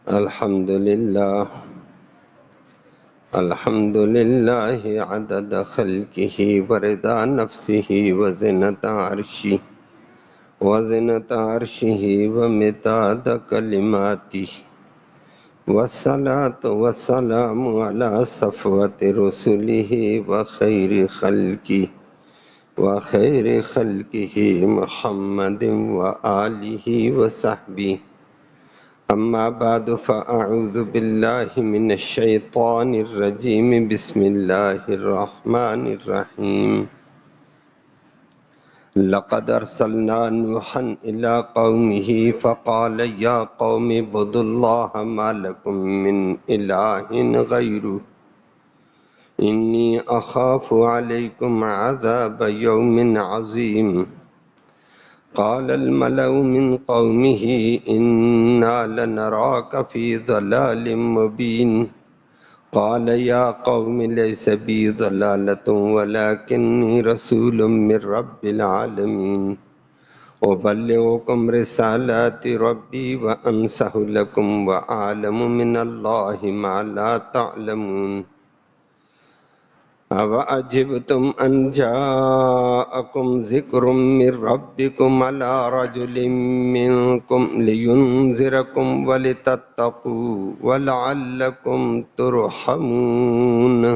الحمد للہ عدد خلقہ ورضا نفسہ وزنة عرشہ ومداد کلماتہ والصلاة والسلام علی صفوة رسلہ وخیر خلقہ محمد وآلہ وصحبہ. اما بعد فاعوذ باللہ من الشیطان الرجیم. بسم اللہ الرحمن الرحیم. لقد ارسلنا نوحا الى قومه فقال یا قوم اعبدوا اللہ ما لکم من الہ غیرہ انی اخاف علیکم عذاب یوم عظیم. قال الملأ من قومه إنا لنراك في ضلال مبين. قال يا قوم ليس بي ضلالة ولكني رسول من رب العالمين أبلغكم رسالات ربي وأنصح لكم وأعلم من الله ما لا تعلمون. أَوَعَجِبْتُمْ أَنْ جَاءَكُمْ ذِكْرٌ مِّن رَّبِّكُمْ عَلَىٰ رَجُلٍ مِّنكُمْ لِيُنذِرَكُمْ وَلِتَتَّقُوا وَلَعَلَّكُمْ تُرْحَمُونَ.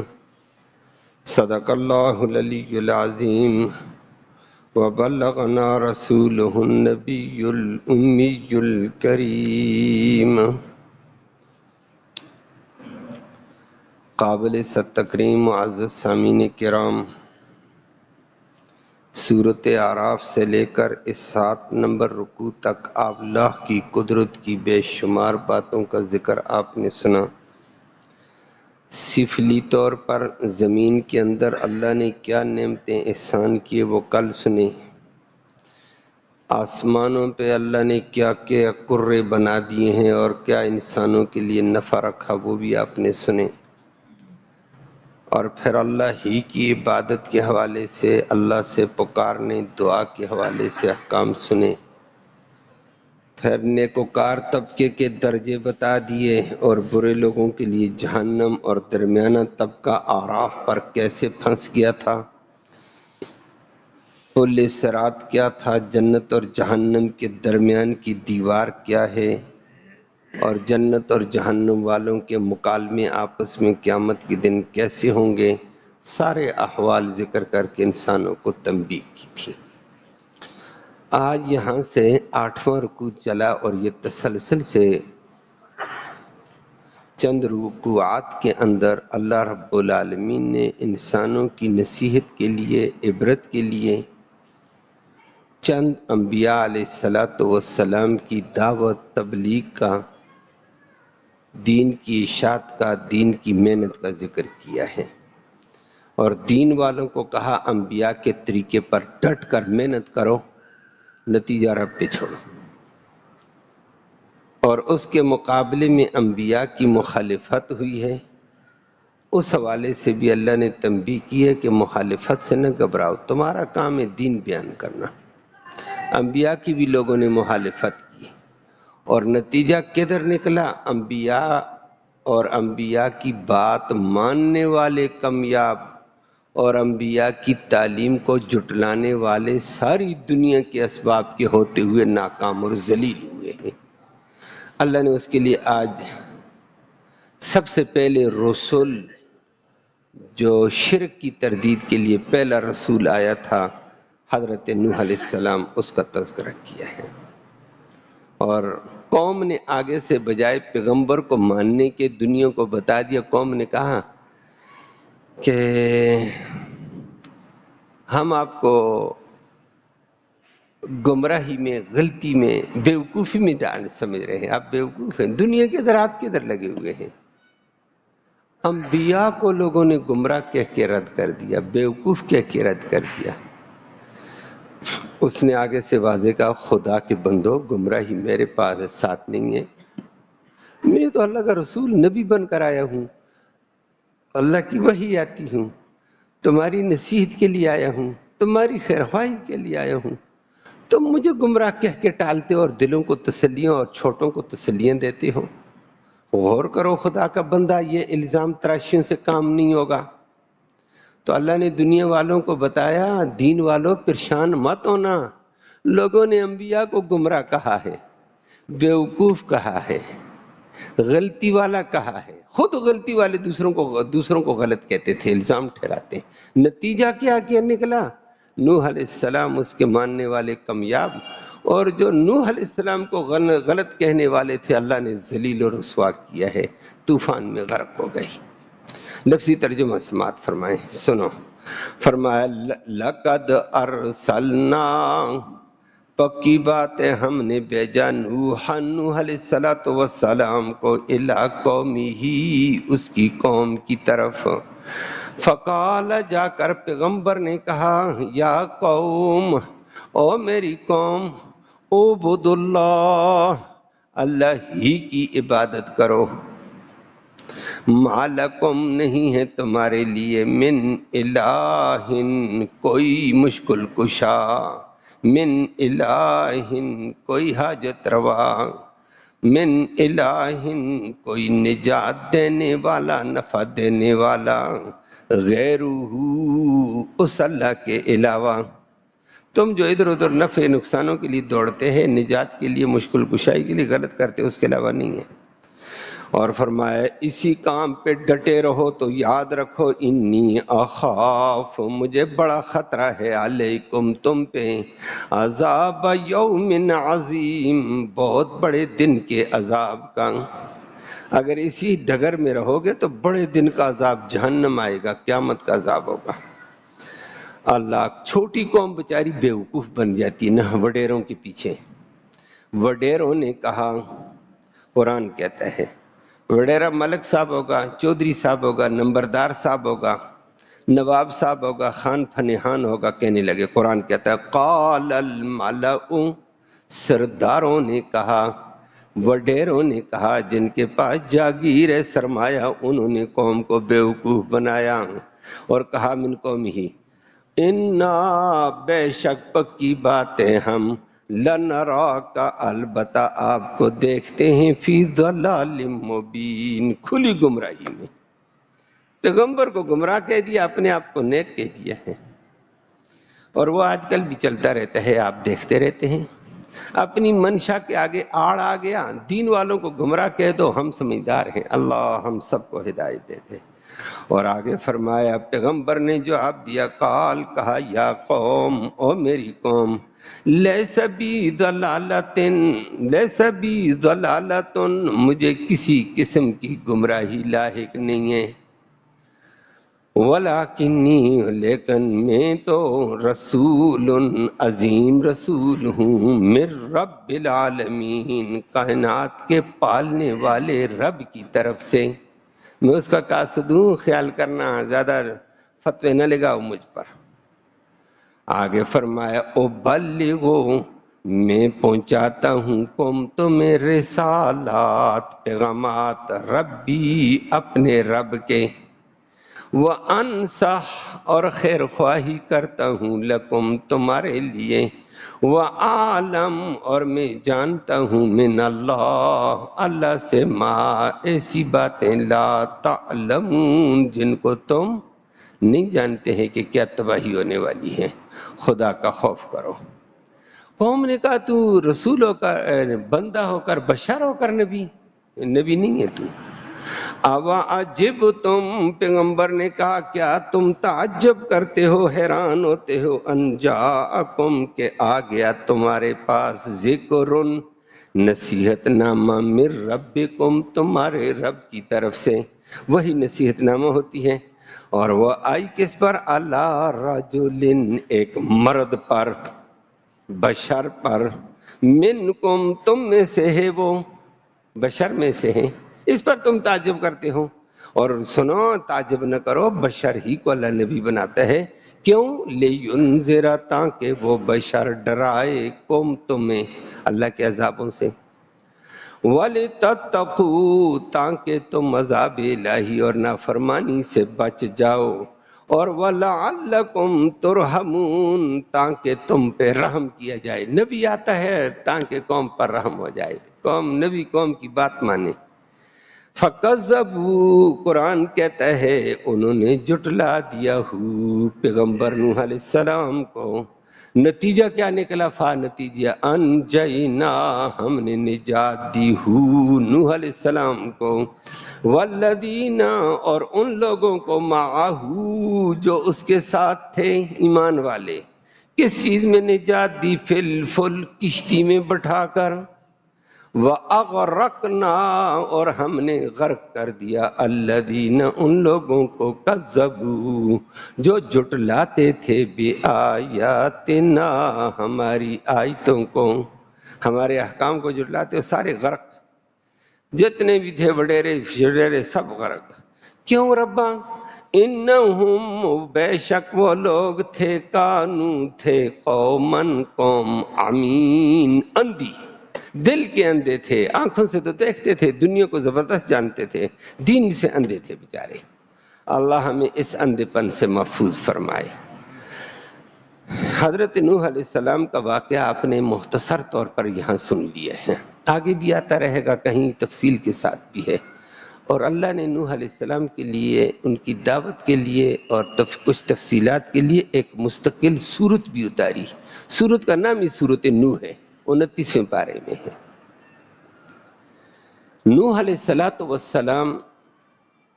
صدق اللہ العلی العظیم. وبلغنا رسولہ النبی الأمی الکریم. قابل تکریم معزز سامعین کرام، سورۃ اعراف سے لے کر اس 7 نمبر رکوع تک آپ اللہ کی قدرت کی بے شمار باتوں کا ذکر آپ نے سنا. سفلی طور پر زمین کے اندر اللہ نے کیا نعمتیں احسان کیے وہ کل سنے. آسمانوں پہ اللہ نے کیا کیا کرے بنا دیے ہیں اور کیا انسانوں کے لیے نفع رکھا وہ بھی آپ نے سنے. اور پھر اللہ ہی کی عبادت کے حوالے سے اللہ سے پکارنے دعا کے حوالے سے احکام سنے. پھر نیکوکار طبقے کے درجے بتا دیے اور برے لوگوں کے لیے جہنم اور درمیانہ طبقہ اعراف پر کیسے پھنس گیا تھا. پل صراط کیا تھا، جنت اور جہنم کے درمیان کی دیوار کیا ہے، اور جنت اور جہنم والوں کے مکالمے آپس میں قیامت کے دن کیسے ہوں گے، سارے احوال ذکر کر کے انسانوں کو تنبیہ کی تھی. آج یہاں سے 8واں رکوع چلا اور یہ تسلسل سے چند رکوعات کے اندر اللہ رب العالمین نے انسانوں کی نصیحت کے لیے، عبرت کے لیے چند انبیاء علیہ السلام کی دعوت، تبلیغ کا، دین کی اشاعت کا، دین کی محنت کا ذکر کیا ہے. اور دین والوں کو کہا انبیاء کے طریقے پر ڈٹ کر محنت کرو، نتیجہ رب پہ چھوڑو. اور اس کے مقابلے میں انبیاء کی مخالفت ہوئی ہے، اس حوالے سے بھی اللہ نے تنبیہ کی ہے کہ مخالفت سے نہ گھبراؤ، تمہارا کام ہے دین بیان کرنا. انبیاء کی بھی لوگوں نے مخالفت کی اور نتیجہ کدھر نکلا؟ انبیاء اور انبیاء کی بات ماننے والے کامیاب اور انبیاء کی تعلیم کو جھٹلانے والے ساری دنیا کے اسباب کے ہوتے ہوئے ناکام اور ذلیل ہوئے ہیں. اللہ نے اس کے لیے آج سب سے پہلے رسول، جو شرک کی تردید کے لیے پہلا رسول آیا تھا حضرت نوح علیہ السلام، اس کا تذکرہ کیا ہے. اور قوم نے آگے سے بجائے پیغمبر کو ماننے کے دنیا کو بتا دیا. قوم نے کہا کہ ہم آپ کو گمراہی میں، غلطی میں، بیوقوفی میں جان سمجھ رہے ہیں، آپ بیوقوف ہیں، دنیا کے ادھر آپ کے ادھر لگے ہوئے ہیں. انبیاء کو لوگوں نے گمراہ کہہ کے رد کر دیا، بیوقوف کہہ کے رد کر دیا. اس نے آگے سے واضح کہا خدا کے بندو، گمراہی میرے پاس ساتھ نہیں ہے، میں تو اللہ کا رسول نبی بن کر آیا ہوں، اللہ کی وحی آتی ہوں، تمہاری نصیحت کے لیے آیا ہوں، تمہاری خیرخواہی کے لیے آیا ہوں. تم مجھے گمراہ کہہ کے ٹالتے ہو اور دلوں کو تسلیاں اور چھوٹوں کو تسلیاں دیتے ہو. غور کرو خدا کا بندہ، یہ الزام تراشیوں سے کام نہیں ہوگا۔ تو اللہ نے دنیا والوں کو بتایا، دین والوں پریشان مت ہونا، لوگوں نے انبیاء کو گمراہ کہا ہے، بیوقوف کہا ہے، غلطی والا کہا ہے، خود غلطی والے دوسروں کو غلط کہتے تھے، الزام ٹھہراتے ہیں۔ نتیجہ کیا نکلا؟ نوح علیہ السلام اس کے ماننے والے کامیاب، اور جو نوح علیہ السلام کو غلط کہنے والے تھے اللہ نے ذلیل و رسوا کیا ہے، طوفان میں غرق ہو گئی۔ لفظی ترجمہ سماعت فرمائیں، سنو۔ فرمایا لقد ارسلنا، پکی بات ہے ہم نے بھیجا نوح علیہ السلام کو الی قومہ، اس کی قوم کی طرف۔ فقال، جا کر پیغمبر نے کہا، یا قوم، او میری قوم، اعبدوا اللہ، اللہ ہی کی عبادت کرو، ما لکم، نہیں ہے تمہارے لیے، من الہ، کوئی مشکل کشا، من الہ، کوئی حاجت روا، من الہ، کوئی نجات دینے والا، نفع دینے والا، غیرہ، اس اللہ کے علاوہ۔ تم جو ادھر ادھر نفع نقصانوں کے لیے دوڑتے ہیں، نجات کے لیے، مشکل کشائی کے لیے غلط کرتے، اس کے علاوہ نہیں ہے۔ اور فرمایا اسی کام پہ ڈٹے رہو تو یاد رکھو، انی اخاف، مجھے بڑا خطرہ ہے، علیکم، تم پہ، عذاب یوم عظیم، بہت بڑے دن کے عذاب کا۔ اگر اسی ڈگر میں رہو گے تو بڑے دن کا عذاب جہنم آئے گا، قیامت کا عذاب ہوگا۔ اللہ، چھوٹی قوم بیچاری بیوقوف بن جاتی نا وڈیروں کے پیچھے۔ وڈیروں نے کہا، قرآن کہتا ہے، وڈیرا ملک صاحب ہوگا، چودھری صاحب ہوگا، نمبردار صاحب ہوگا، نواب صاحب ہوگا، خان فنہان ہوگا، کہنے لگے، قرآن کہتا ہے قال الملأ، سرداروں نے کہا، وڈیروں نے کہا، جن کے پاس جاگیر ہے، سرمایہ، انہوں نے قوم کو بیوقوف بنایا اور کہا، من قوم ہی، انا، بے شک پکی بات ہے، ہم لنراک، البتہ آپ کو دیکھتے ہیں، فی ضلال مبین، کھلی گمراہی میں۔ پیغمبر کو گمراہ کہہ دیا، اپنے آپ کو نیک کہہ دیا ہے، اور وہ آج کل بھی چلتا رہتا ہے، آپ دیکھتے رہتے ہیں۔ اپنی منشا کے آگے آڑ آ گیا، دین والوں کو گمراہ کہہ دو، ہم سمجھدار ہیں، اللہ ہم سب کو ہدایت دے دے۔ اور آگے فرمایا، پیغمبر نے جواب دیا، قال، کہا، یا قوم، او میری قوم، لیس بی ضلالتن، لیس بی ضلالتن، مجھے کسی قسم کی گمراہی لاحق نہیں ہے، ولیکنی، لیکن میں تو رسول عظیم رسول ہوں، من رب العالمین، کائنات کے پالنے والے رب کی طرف سے، میں اس کا قاصد ہوں، خیال کرنا زیادہ فتوے نہ لگاؤ مجھ پر۔ آگے فرمایا، ابلغو، میں پہنچاتا ہوں، قوم تمہیں، رسالات، پیغامات، ربی، اپنے رب کے، وانصح، اور خیر خواہی کرتا ہوں، لکم، تمہارے لیے، وعالم، اور میں جانتا ہوں، من اللہ، اللہ سے، ما، ایسی باتیں، لا تعلمون، جن کو تم نہیں جانتے ہیں کہ کیا تباہی ہونے والی ہے۔ خدا کا خوف کرو۔ قوم نے کہا، تو رسول ہو کر، بندہ ہو کر، بشر ہو کر نبی نہیں ہے تو؟ اوا عجب، تم، پیغمبر نے کہا، کیا تم تعجب کرتے ہو، حیران ہوتے ہو، ان جاءکم، کہ آ گیا تمہارے پاس، ذکر، نصیحت نامہ، من ربکم، تمہارے رب کی طرف سے، وہی نصیحت نامہ ہوتی ہے، اور وہ آئی کس پر؟ علی رجل، ایک مرد پر، بشر پر، منکم، تم میں سے ہے وہ، بشر میں سے ہیں، اس پر تم تعجب کرتے ہو۔ اور سنو، تعجب نہ کرو، بشر ہی کو اللہ نبی بناتا ہے، کیوں؟ لینذر، تاکہ وہ بشر ڈرائے، قوم تمہیں اللہ کے عذابوں سے، وَلِتَتَّقُوا، تاکہ تم عذاب الہی اور نافرمانی سے بچ جاؤ، اور وَلَعَلَّكُمْ تُرْحَمُونَ، تاکہ تم پہ رحم کیا جائے۔ نبی آتا ہے تاکہ قوم پر رحم ہو جائے، قوم، نبی قوم کی بات مانے۔ فَكَذَّبُوا، قرآن کہتا ہے انہوں نے جھٹلا دیا پیغمبر نوح علیہ السلام کو۔ نتیجہ کیا نکلا؟ نتیجہ انجینا، ہم نے نجات دی نوح علیہ السلام کو، والذین، اور ان لوگوں کو، معہو، جو اس کے ساتھ تھے ایمان والے۔ کس چیز میں نجات دی؟ فی الفلک، کشتی میں بٹھا کر، وَأَغْرَقْنَا، اور ہم نے غرق کر دیا، الذین، ان لوگوں کو، کذبوا، جو جھٹلاتے تھے، بِآیاتنا، ہماری آیتوں کو، ہمارے احکام کو جھٹلاتے، سارے غرق، جتنے بھی تھے وڈیرے شڈیرے سب غرق۔ کیوں ربا؟ انہم، بے شک وہ لوگ تھے، کانو، تھے، قومن، قوم، عمین، اندھی، دل کے اندھے تھے، آنکھوں سے تو دیکھتے تھے، دنیا کو زبردست جانتے تھے، دین سے اندھے تھے بیچارے۔ اللہ ہمیں اس اندھے پن سے محفوظ فرمائے۔ حضرت نوح علیہ السلام کا واقعہ آپ نے مختصر طور پر یہاں سن لیا ہے، آگے بھی آتا رہے گا، کہیں تفصیل کے ساتھ بھی ہے۔ اور اللہ نے نوح علیہ السلام کے لیے، ان کی دعوت کے لیے اور کچھ تفصیلات کے لیے ایک مستقل سورت بھی اتاری۔ سورت کا نام ہی سورت نوح ہے، 29ویں پارے میں ہے۔ نوح علیہ السلام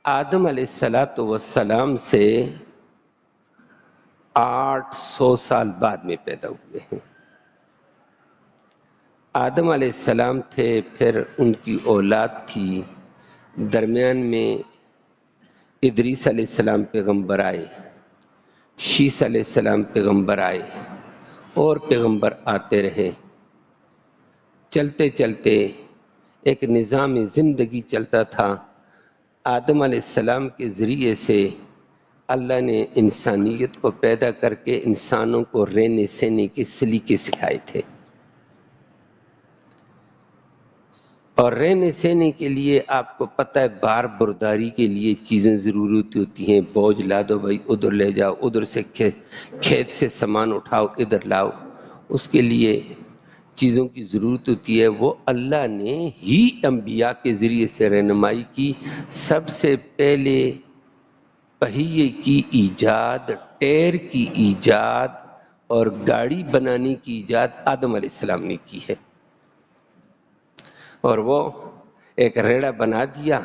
آدم علیہ السلام سے 800 سال بعد میں پیدا ہوئے ہیں۔ آدم علیہ السلام تھے، پھر ان کی اولاد تھی، درمیان میں ادریس علیہ السلام پیغمبر آئے، شیس علیہ السلام پیغمبر آئے، اور پیغمبر آتے رہے۔ چلتے چلتے ایک نظام زندگی چلتا تھا۔ آدم علیہ السلام کے ذریعے سے اللہ نے انسانیت کو پیدا کر کے انسانوں کو رہنے سہنے کے سلیقے سکھائے تھے، اور رہنے سہنے کے لیے آپ کو پتہ ہے بار برداری کے لیے چیزیں ضرورت ہوتی ہیں، بوجھ لا دو بھائی، ادھر لے جاؤ، ادھر سے کھیت سے سامان اٹھاؤ، ادھر لاؤ، اس کے لیے چیزوں کی ضرورت ہوتی ہے۔ وہ اللہ نے ہی انبیاء کے ذریعے سے رہنمائی کی۔ سب سے پہلے پہیے کی ایجاد، ٹیر کی ایجاد اور گاڑی بنانے کی ایجاد آدم علیہ السلام نے کی ہے، اور وہ ایک ریڑا بنا دیا،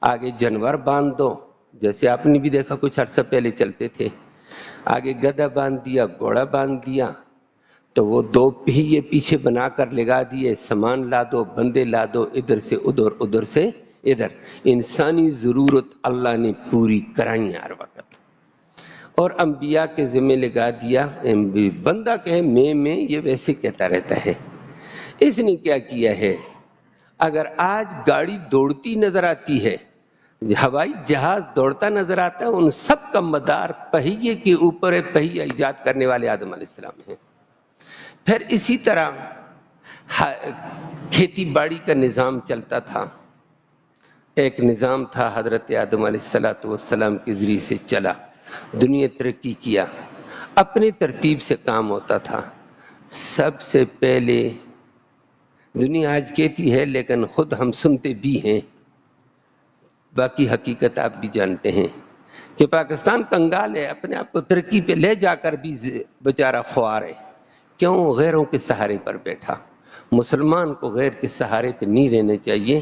آگے جانور باندھ دو، جیسے آپ نے بھی دیکھا کچھ عرصہ پہلے چلتے تھے، آگے گدھا باندھ دیا، گھوڑا باندھ دیا، تو وہ 2 پہیے پیچھے بنا کر لگا دیے، سامان لا دو، بندے لا دو، ادھر سے ادھر، ادھر سے ادھر، انسانی ضرورت اللہ نے پوری کرائی ہر وقت، اور انبیاء کے ذمہ لگا دیا۔ بندہ کہے میں یہ ویسے کہتا رہتا ہے۔ اس نے کیا کیا ہے؟ اگر آج گاڑی دوڑتی نظر آتی ہے، ہوائی جہاز دوڑتا نظر آتا ہے، ان سب کا مدار پہیے کے اوپر ہے۔ پہیہ ایجاد کرنے والے آدم علیہ السلام ہیں۔ پھر اسی طرح کھیتی باڑی کا نظام چلتا تھا، ایک نظام تھا حضرت آدم علیہ السلام کے ذریعے سے چلا، دنیا ترقی کیا، اپنی ترتیب سے کام ہوتا تھا۔ سب سے پہلے دنیا آج کہتی ہے، لیکن خود ہم سنتے بھی ہیں، باقی حقیقت آپ بھی جانتے ہیں کہ پاکستان کنگال ہے، اپنے آپ کو ترقی پہ لے جا کر بھی بیچارہ خوار ہے۔ کیوں؟ غیروں کے سہارے پر بیٹھا۔ مسلمان کو غیر کے سہارے پہ نہیں رہنا چاہیے،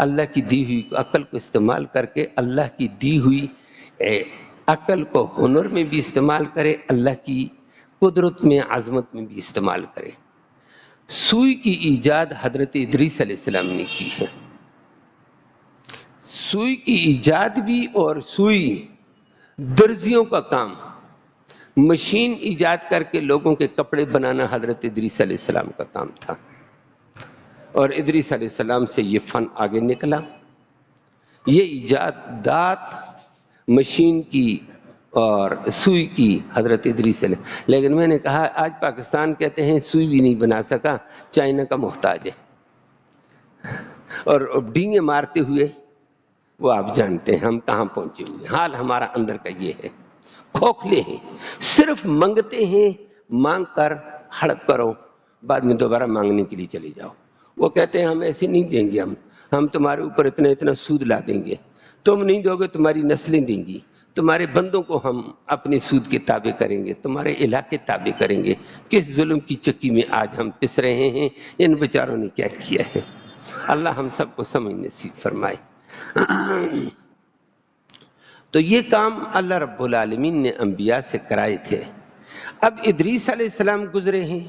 اللہ کی دی ہوئی عقل کو استعمال کر کے، اللہ کی دی ہوئی عقل کو ہنر میں بھی استعمال کرے، اللہ کی قدرت میں، عظمت میں بھی استعمال کرے۔ سوئی کی ایجاد حضرت ادریس علیہ السلام نے کی ہے، سوئی کی ایجاد بھی، اور سوئی درزیوں کا کام، مشین ایجاد کر کے لوگوں کے کپڑے بنانا حضرت ادریس علیہ السلام کا کام تھا، اور ادریس علیہ السلام سے یہ فن آگے نکلا۔ یہ ایجادات مشین کی اور سوئی کی حضرت ادریس علیہ، لیکن میں نے کہا آج پاکستان کہتے ہیں سوئی بھی نہیں بنا سکا، چائنا کا محتاج ہے، اور ڈینگے مارتے ہوئے وہ آپ جانتے ہیں ہم کہاں پہنچے ہوئے۔ حال ہمارا اندر کا یہ ہے، کھوکھلے ہیں، صرف منگتے ہیں، مانگ کر ہڑپ کرو، بعد میں دوبارہ مانگنے کے لیے چلے جاؤ۔ وہ کہتے ہیں ہم ایسے نہیں دیں گے، ہم تمہارے اوپر اتنا اتنا سود لا دیں گے، تم نہیں دو گے تمہاری نسلیں دیں گی، تمہارے بندوں کو ہم اپنے سود کے تابع کریں گے، تمہارے علاقے تابع کریں گے۔ کس ظلم کی چکی میں آج ہم پس رہے ہیں، ان بیچاروں نے کیا کیا ہے۔ اللہ ہم سب کو سمجھ نصیب فرمائے۔ تو یہ کام اللہ رب العالمین نے انبیاء سے کرائے تھے۔ اب ادریس علیہ السلام گزرے ہیں۔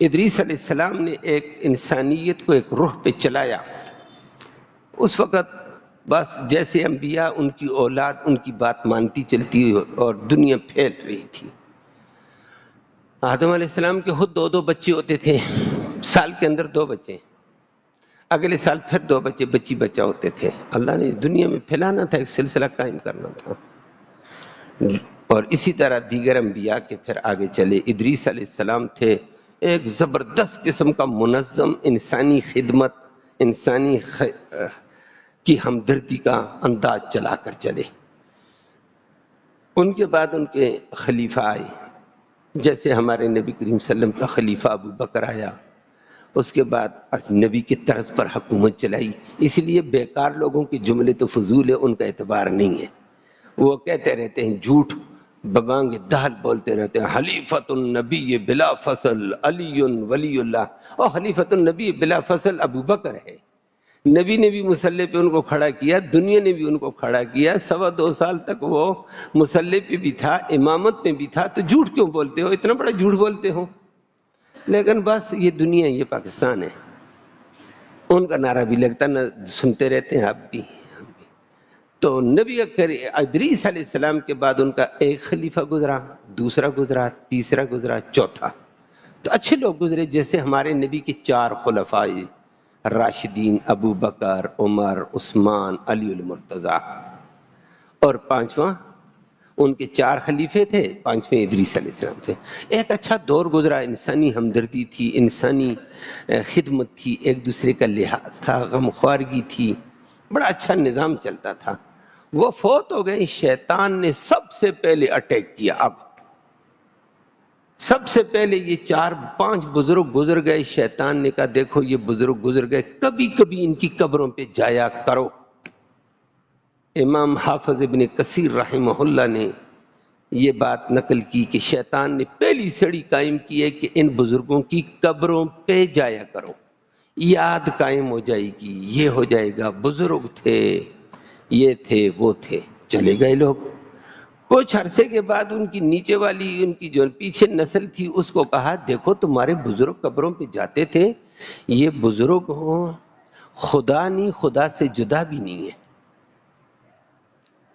ادریس علیہ السلام نے ایک انسانیت کو ایک روح پہ چلایا۔ اس وقت بس جیسے انبیاء ان کی اولاد ان کی بات مانتی چلتی اور دنیا پھیل رہی تھی۔ آدم علیہ السلام کے خود 2 بچے ہوتے تھے، سال کے اندر 2 بچے، اگلے سال پھر 2 بچے بچی بچہ ہوتے تھے۔ اللہ نے دنیا میں پھیلانا تھا، ایک سلسلہ قائم کرنا تھا۔ اور اسی طرح دیگر انبیاء کے پھر آگے چلے۔ ادریس علیہ السلام تھے ایک زبردست قسم کا منظم انسانی خدمت، انسانی کی ہمدردی کا انداز چلا کر چلے۔ ان کے بعد ان کے خلیفہ آئے، جیسے ہمارے نبی کریم صلی اللہ علیہ وسلم کا خلیفہ ابو بکر آیا، اس کے بعد نبی کی طرز پر حکومت چلائی۔ اس لیے بیکار لوگوں کے جملے تو فضول ہے، ان کا اعتبار نہیں ہے۔ وہ کہتے رہتے ہیں جھوٹ ببانگ دہل بولتے رہتے ہیں، خلیفۃ النبی بلا فصل علی ولی اللہ۔ اور خلیفۃ النبی بلا فصل ابو بکر ہے۔ نبی نے بھی مصلی پہ ان کو کھڑا کیا، دنیا نے بھی ان کو کھڑا کیا، 2.25 سال تک وہ مصلی پہ بھی تھا، امامت پہ بھی تھا، تو جھوٹ کیوں بولتے ہو، اتنا بڑا جھوٹ بولتے ہو؟ لیکن بس یہ دنیا، یہ پاکستان ہے، ان کا نعرہ بھی لگتا نہ، سنتے رہتے ہیں آپ بھی۔ تو نبی ادریس علیہ السلام کے بعد ان کا ایک خلیفہ گزرا، دوسرا گزرا، تیسرا گزرا، چوتھا۔ تو اچھے لوگ گزرے، جیسے ہمارے نبی کے 4 خلفاء راشدین، ابو بکر، عمر، عثمان، علی المرتضیٰ، اور 5واں ان کے 4 خلیفے تھے، 5ویں ادریس علیہ السلام تھے۔ ایک اچھا دور گزرا، انسانی ہمدردی تھی، انسانی خدمت تھی، ایک دوسرے کا لحاظ تھا، غمخوارگی تھی، بڑا اچھا نظام چلتا تھا۔ وہ فوت ہو گئے، شیطان نے سب سے پہلے اٹیک کیا۔ اب سب سے پہلے یہ 4-5 بزرگ گزر گئے، شیطان نے کہا دیکھو یہ بزرگ گزر گئے، کبھی کبھی ان کی قبروں پہ جایا کرو۔ امام حافظ ابن کثیر رحمہ اللہ نے یہ بات نقل کی کہ شیطان نے پہلی سڑی قائم کی ہے کہ ان بزرگوں کی قبروں پہ جایا کرو، یاد قائم ہو جائے گی، یہ ہو جائے گا بزرگ تھے، یہ تھے، وہ تھے۔ چلے گئے لوگ۔ کچھ عرصے کے بعد ان کی نیچے والی، ان کی جو پیچھے نسل تھی، اس کو کہا دیکھو تمہارے بزرگ قبروں پہ جاتے تھے، یہ بزرگ ہوں، خدا نہیں، خدا سے جدا بھی نہیں ہے،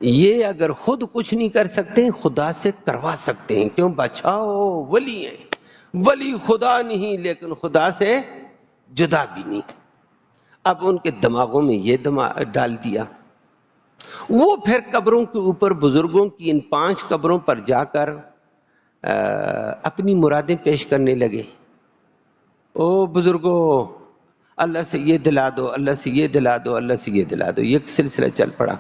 یہ اگر خود کچھ نہیں کر سکتے خدا سے کروا سکتے ہیں، کیوں؟ بچاؤ، ولی ہیں، ولی خدا نہیں لیکن خدا سے جدا بھی نہیں۔ اب ان کے دماغوں میں یہ ڈال دیا۔ وہ پھر قبروں کے اوپر بزرگوں کی ان 5 قبروں پر جا کر اپنی مرادیں پیش کرنے لگے۔ او بزرگو، اللہ سے یہ دلا دو، اللہ سے یہ دلا دو، اللہ سے یہ دلا دو۔ یہ سلسلہ چل پڑا۔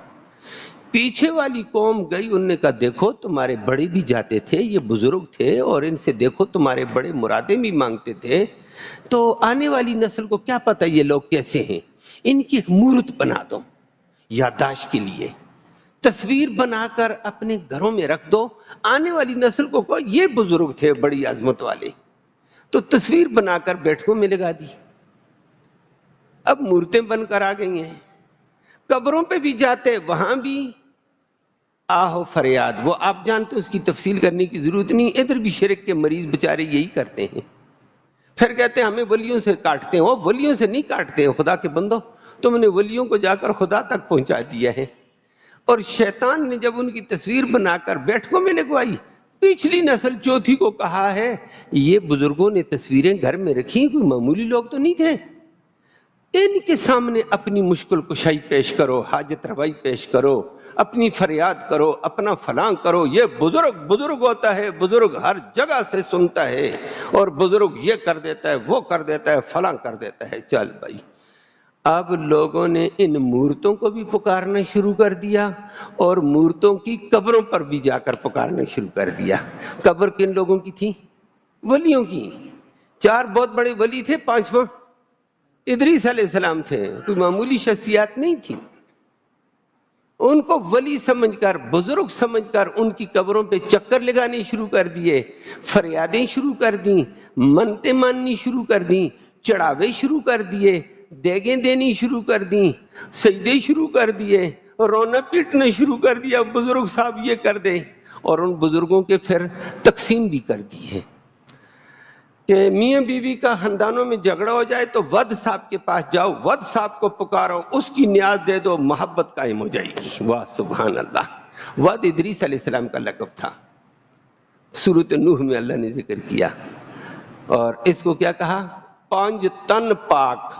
پیچھے والی قوم گئی، انہوں نے کہا دیکھو تمہارے بڑے بھی جاتے تھے، یہ بزرگ تھے، اور ان سے دیکھو تمہارے بڑے مرادیں بھی مانگتے تھے، تو آنے والی نسل کو کیا پتہ یہ لوگ کیسے ہیں، ان کی ایک مورت بنا دو، یادداشت کے لیے تصویر بنا کر اپنے گھروں میں رکھ دو، آنے والی نسل کو کہو یہ بزرگ تھے بڑی عظمت والے۔ تو تصویر بنا کر بیٹھکوں میں لگا دی۔ اب مورتیں بن کر آ گئی ہیں، قبروں پہ بھی جاتے، وہاں بھی آہو فریاد۔ وہ آپ جانتے ہیں، اس کی تفصیل کرنے کی ضرورت نہیں، ادھر بھی شرک کے مریض بےچارے یہی کرتے ہیں، پھر کہتے ہیں ہمیں ولیوں سے کاٹتے ہیں۔ وہ ولیوں سے نہیں کاٹتے ہیں، خدا کے بندو، تم نے ولیوں کو جا کر خدا تک پہنچا دیا ہے۔ اور شیطان نے جب ان کی تصویر بنا کر بیٹھکوں میں لگوائی، پچھلی نسل چوتھی کو کہا ہے یہ بزرگوں نے تصویریں گھر میں رکھی، کوئی معمولی لوگ تو نہیں تھے، ان کے سامنے اپنی مشکل کشائی پیش کرو، حاجت روائی پیش کرو، اپنی فریاد کرو، اپنا فلاں کرو۔ یہ بزرگ بزرگ ہوتا ہے، بزرگ ہر جگہ سے سنتا ہے، اور بزرگ یہ کر دیتا ہے، وہ کر دیتا ہے، فلاں کر دیتا ہے۔ چل بھائی، اب لوگوں نے ان مورتوں کو بھی پکارنا شروع کر دیا، اور مورتوں کی قبروں پر بھی جا کر پکارنا شروع کر دیا۔ قبر کن لوگوں کی تھی؟ ولیوں کی۔ 4 بہت بڑے ولی تھے، 5واں ادریس علیہ السلام تھے، کوئی معمولی شخصیات نہیں تھی. ان کو ولی سمجھ کر، بزرگ سمجھ کر ان کی قبروں پہ چکر لگانے شروع کر دیے، فریادیں شروع کر دیں، منتیں ماننی شروع کر دیں، چڑھاوے شروع کر دیے، دیگیں دینی شروع کر دیں، سجدے شروع کر دیے، رونا پیٹنا شروع کر دیا، بزرگ صاحب یہ کر دیں. اور ان بزرگوں کے پھر تقسیم بھی کر دی ہے کہ میاں بیوی کا خاندانوں میں جھگڑا ہو جائے تو ود صاحب کے پاس جاؤ، ود صاحب کو پکارو، اس کی نیاز دے دو، محبت قائم ہو جائے گی. واہ سبحان اللہ. ود ادریس علیہ السلام کا لقب تھا، سورۃ نوح میں اللہ نے ذکر کیا. اور اس کو کیا کہا؟ 5 تن پاک.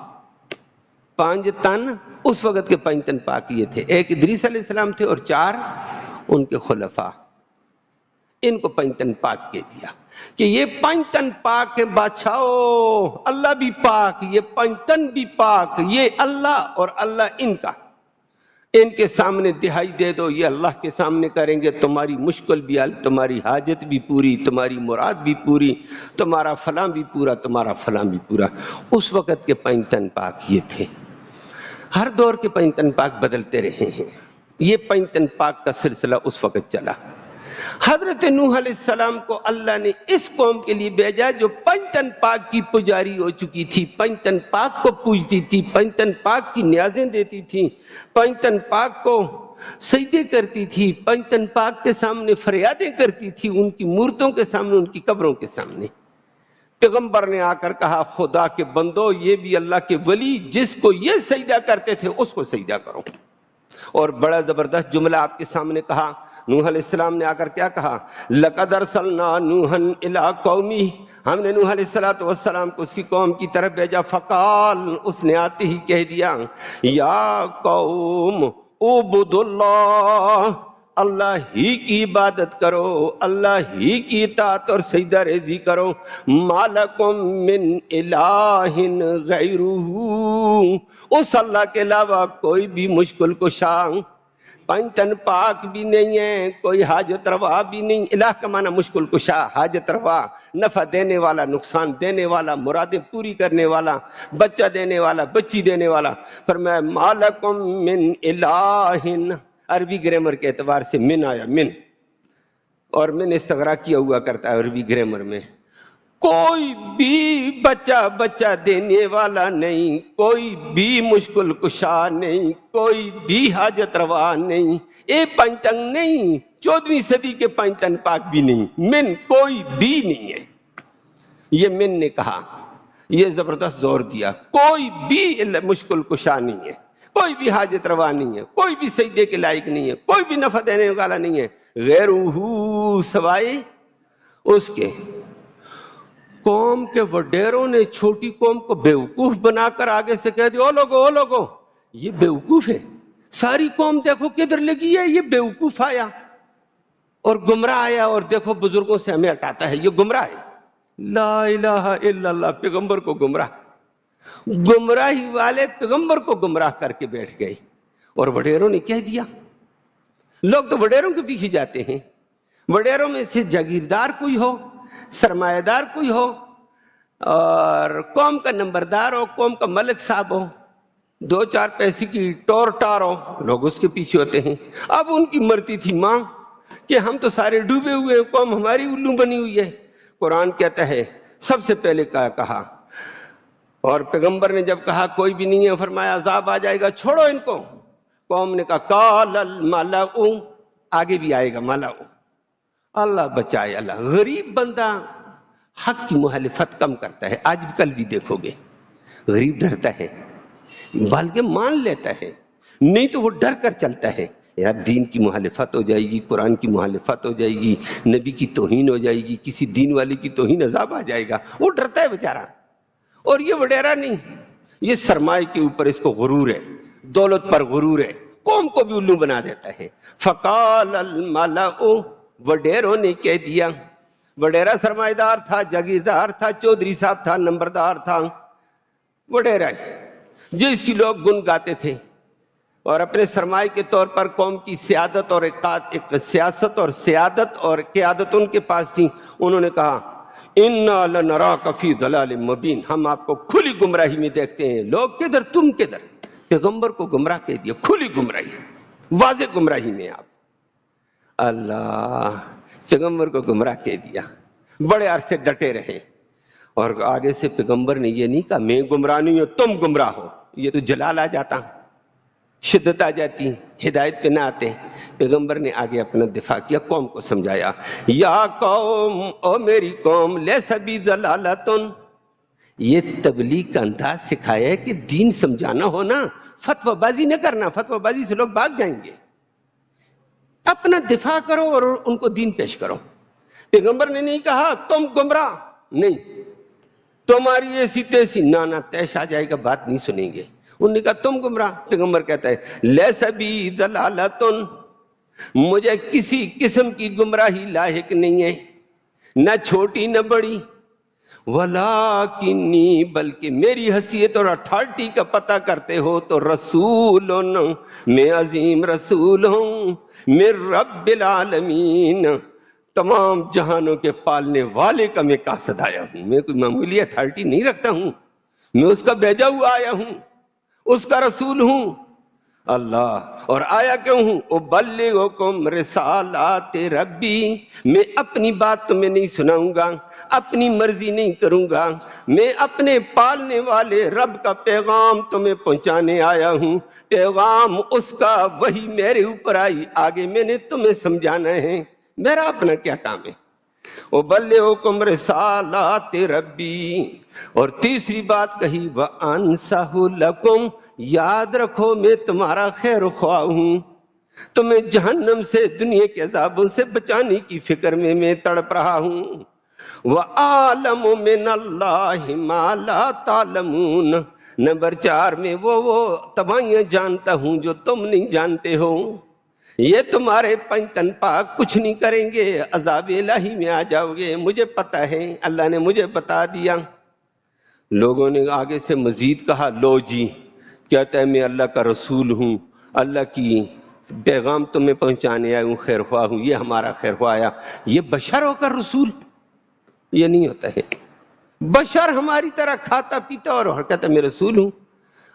5 تن، اس وقت کے 5 تن پاک یہ تھے. ایک ادریس علیہ السلام تھے اور 4 ان کے خلفاء. ان کو 5 تن پاک کہہ دیا کہ یہ 5 تن پاک کے بادشاہو، اللہ بھی پاک، یہ 5 تن بھی پاک، یہ اللہ اور اللہ ان کا. ان کے سامنے دہائی دے دو، یہ اللہ کے سامنے کریں گے، تمہاری مشکل بھی حل، تمہاری حاجت بھی پوری، تمہاری مراد بھی پوری، تمہارا فلاں بھی پورا، تمہارا فلاں بھی پورا. اس وقت کے 5 تن پاک یہ تھے. ہر دور کے 5 تن پاک بدلتے رہے ہیں. یہ 5 تن پاک کا سلسلہ اس وقت چلا. حضرت نوح علیہ السلام کو اللہ نے اس قوم کے لیے بھیجا جو 5 تن پاک کی پجاری ہو چکی تھی، 5 تن پاک کو پوجتی تھی، 5 تن پاک کی نیازیں دیتی تھی، 5 تن پاک کو سجدے کرتی تھی، 5 تن پاک کے سامنے فریادیں کرتی تھی، ان کی مورتوں کے سامنے، ان کی قبروں کے سامنے. پیغمبر نے آ کر کہا خدا کے بندو، یہ بھی اللہ کے ولی جس کو یہ سجدہ کرتے تھے اس کو سجدہ کرو. اور بڑا زبردست جملہ آپ کے سامنے کہا. نوح علیہ السلام نے آ کر کیا کہا؟ لَقَدْ أَرْسَلْنَا نُوحًا إِلَىٰ قَوْمِهِ، ہم نے نوح علیہ السلام کو اس کی قوم کی طرف بھیجا. فقال، اس نے آتے ہی کہہ دیا، یا قوم اعبدوا اللہ، اللہ ہی کی عبادت کرو، اللہ ہی کی اطاعت اور سجدہ ریزی کرو. ما لکم من الہ غیرہ، اس اللہ کے علاوہ کوئی بھی مشکل کشا، 5 تن پاک بھی نہیں ہے، کوئی حاجت روا بھی نہیں. الہ کا معنی مشکل کشا، حاجت روا، نفع دینے والا، نقصان دینے والا، مرادیں پوری کرنے والا، بچہ دینے والا، بچی دینے والا. فرمایا ما لکم من الہ، عربی گرامر کے اعتبار سے من آیا، من، اور من استغراق کیا ہوا کرتا ہے عربی گرامر میں. کوئی بھی بچہ دینے والا نہیں، کوئی بھی مشکل کشا نہیں، کوئی بھی حاجت روا نہیں. 5 تن نہیں، 14ویں صدی کے 5 تن پاک بھی نہیں، من کوئی بھی نہیں ہے. یہ من نے کہا، یہ زبردست زور دیا، کوئی بھی مشکل کشا نہیں ہے، کوئی بھی حاجت روا نہیں ہے، کوئی بھی سجدے کے لائق نہیں ہے، کوئی بھی نفع دینے والا نہیں ہے، غیرہ، سوائے اس کے. قوم کے وڈیروں نے چھوٹی قوم کو بیوقوف بنا کر آگے سے کہہ دیا، او لوگو یہ بیوقوف ہے، ساری قوم دیکھو کدھر لگی ہے، یہ بیوقوف آیا اور گمراہ آیا، اور دیکھو بزرگوں سے ہمیں ہٹاتا ہے، یہ گمراہ ہے. لا الہ الا اللہ، پیغمبر کو گمراہی والے پیغمبر کو گمراہ کر کے بیٹھ گئے. اور وڈیروں نے کہہ دیا، لوگ تو وڈیروں کے پیچھے جاتے ہیں، وڈیروں میں سے جاگیردار کوئی ہو، سرمایہ دار کوئی ہو، اور قوم کا نمبردار ہو، قوم کا ملک صاحب ہو، 2-4 پیسے کی ٹور ٹار ہو، لوگ اس کے پیچھے ہوتے ہیں. اب ان کی مرتی تھی ماں کہ ہم تو سارے ڈوبے ہوئے ہیں، قوم ہماری الو بنی ہوئی ہے. قرآن کہتا ہے سب سے پہلے کہا، اور پیغمبر نے جب کہا کوئی بھی نہیں ہے، فرمایا عذاب آ جائے گا، چھوڑو ان کو. قوم نے کہا قال الملأ، آگے بھی آئے گا ملأ، اللہ بچائے. اللہ غریب بندہ حق کی مخالفت کم کرتا ہے. آج کل بھی دیکھو گے غریب ڈرتا ہے، بلکہ مان لیتا ہے، نہیں تو وہ ڈر کر چلتا ہے. یار دین کی مخالفت ہو جائے گی، قرآن کی مخالفت ہو جائے گی، نبی کی توہین ہو جائے گی، کسی دین والے کی توہین، عذاب آ جائے گا. وہ ڈرتا ہے بیچارہ. اور یہ وڈیرا نہیں، یہ سرمائے کے اوپر اس کو غرور ہے، دولت پر غرور ہے، قوم کو بھی الو بنا دیتا ہے. فقال الملأ، وڈیروں نے کہہ دیا. وڈیرا سرمایہ دار تھا، جاگیردار تھا، چودھری صاحب تھا، نمبردار تھا. وڈیرا جس کی لوگ گن گاتے تھے، اور اپنے سرمایہ کے طور پر قوم کی سیادت اور سیاست اور سیادت اور قیادت ان کے پاس تھی. انہوں نے کہا انا لنراک فی ضلال مبین، ہم آپ کو کھلی گمراہی میں دیکھتے ہیں۔ لوگ کدھر تم کدھر، پیغمبر کو گمراہ کہہ دیا، کھلی گمراہی، واضح گمراہی میں آپ۔ اللہ، پیغمبر کو گمراہ کہہ دیا، بڑے عرصے ڈٹے رہے، اور آگے سے پیغمبر نے یہ نہیں کہا میں گمراہ نہیں ہوں تم گمراہ ہو، یہ تو جلال آ جاتا، شدت آ جاتی، ہدایت پہ نہ آتے۔ پیغمبر نے آگے اپنا دفاع کیا، قوم کو سمجھایا، یا قوم، او میری قوم، لیس بی ضلالۃ، یہ تبلیغ کا انداز سکھایا ہے کہ دین سمجھانا ہو نا، فتوی بازی نہ کرنا، فتوی بازی سے لوگ بھاگ جائیں گے، اپنا دفاع کرو اور ان کو دین پیش کرو۔ پیغمبر نے نہیں کہا تم گمراہ، نہیں تمہاری ایسی تیسی، نانا تیش آ جائے گا، بات نہیں سنیں گے۔ انہوں نے کہا تم گمراہ، پیغمبر کہتا ہے لیس بی ضلالۃ، مجھے کسی قسم کی گمراہی لاحق نہیں ہے، نہ چھوٹی نہ بڑی، ولیکنی، بلکہ میری حیثیت اور اتھارٹی کا پتہ کرتے ہو تو رسول، میں عظیم رسول ہوں، من رب العالمین، تمام جہانوں کے پالنے والے کا میں قاصد آیا ہوں، میں کوئی معمولی اتھارٹی نہیں رکھتا ہوں، میں اس کا بھیجا ہوا آیا ہوں، اس کا رسول ہوں۔ اللہ، اور آیا کیوں ہوں؟ ابلغکم رسالات ربی، میں اپنی بات تمہیں نہیں سناؤں گا، اپنی مرضی نہیں کروں گا، میں اپنے پالنے والے رب کا پیغام تمہیں پہنچانے آیا ہوں، پیغام اس کا، وہی میرے اوپر آئی، آگے میں نے تمہیں سمجھانا ہے، میرا اپنا کیا کام ہے؟ ابلغکم رسالات ربی۔ اور تیسری بات کہی وانصح لکم، یاد رکھو میں تمہارا خیر خواہ ہوں، تمہیں جہنم سے، دنیا کے عذابوں سے بچانے کی فکر میں تڑپ رہا ہوں۔ وَأَعْلَمُ مِنَ اللَّهِ مَا لَا تَعْلَمُونَ، نمبر 4 میں وہ تباہیاں جانتا ہوں جو تم نہیں جانتے ہو، یہ تمہارے پنجتن پاک کچھ نہیں کریں گے، عذاب الہی میں آ جاؤ گے، مجھے پتہ ہے، اللہ نے مجھے بتا دیا۔ لوگوں نے آگے سے مزید کہا لو جی، کہتا ہے میں اللہ کا رسول ہوں، اللہ کی پیغام تمہیں پہنچانے آیا ہوں، خیر خواہ ہوں، یہ ہمارا خیر خواہ آیا۔ یہ بشر ہو کر رسول، یہ نہیں ہوتا ہے، بشر ہماری طرح کھاتا پیتا اور کہتا میں رسول ہوں۔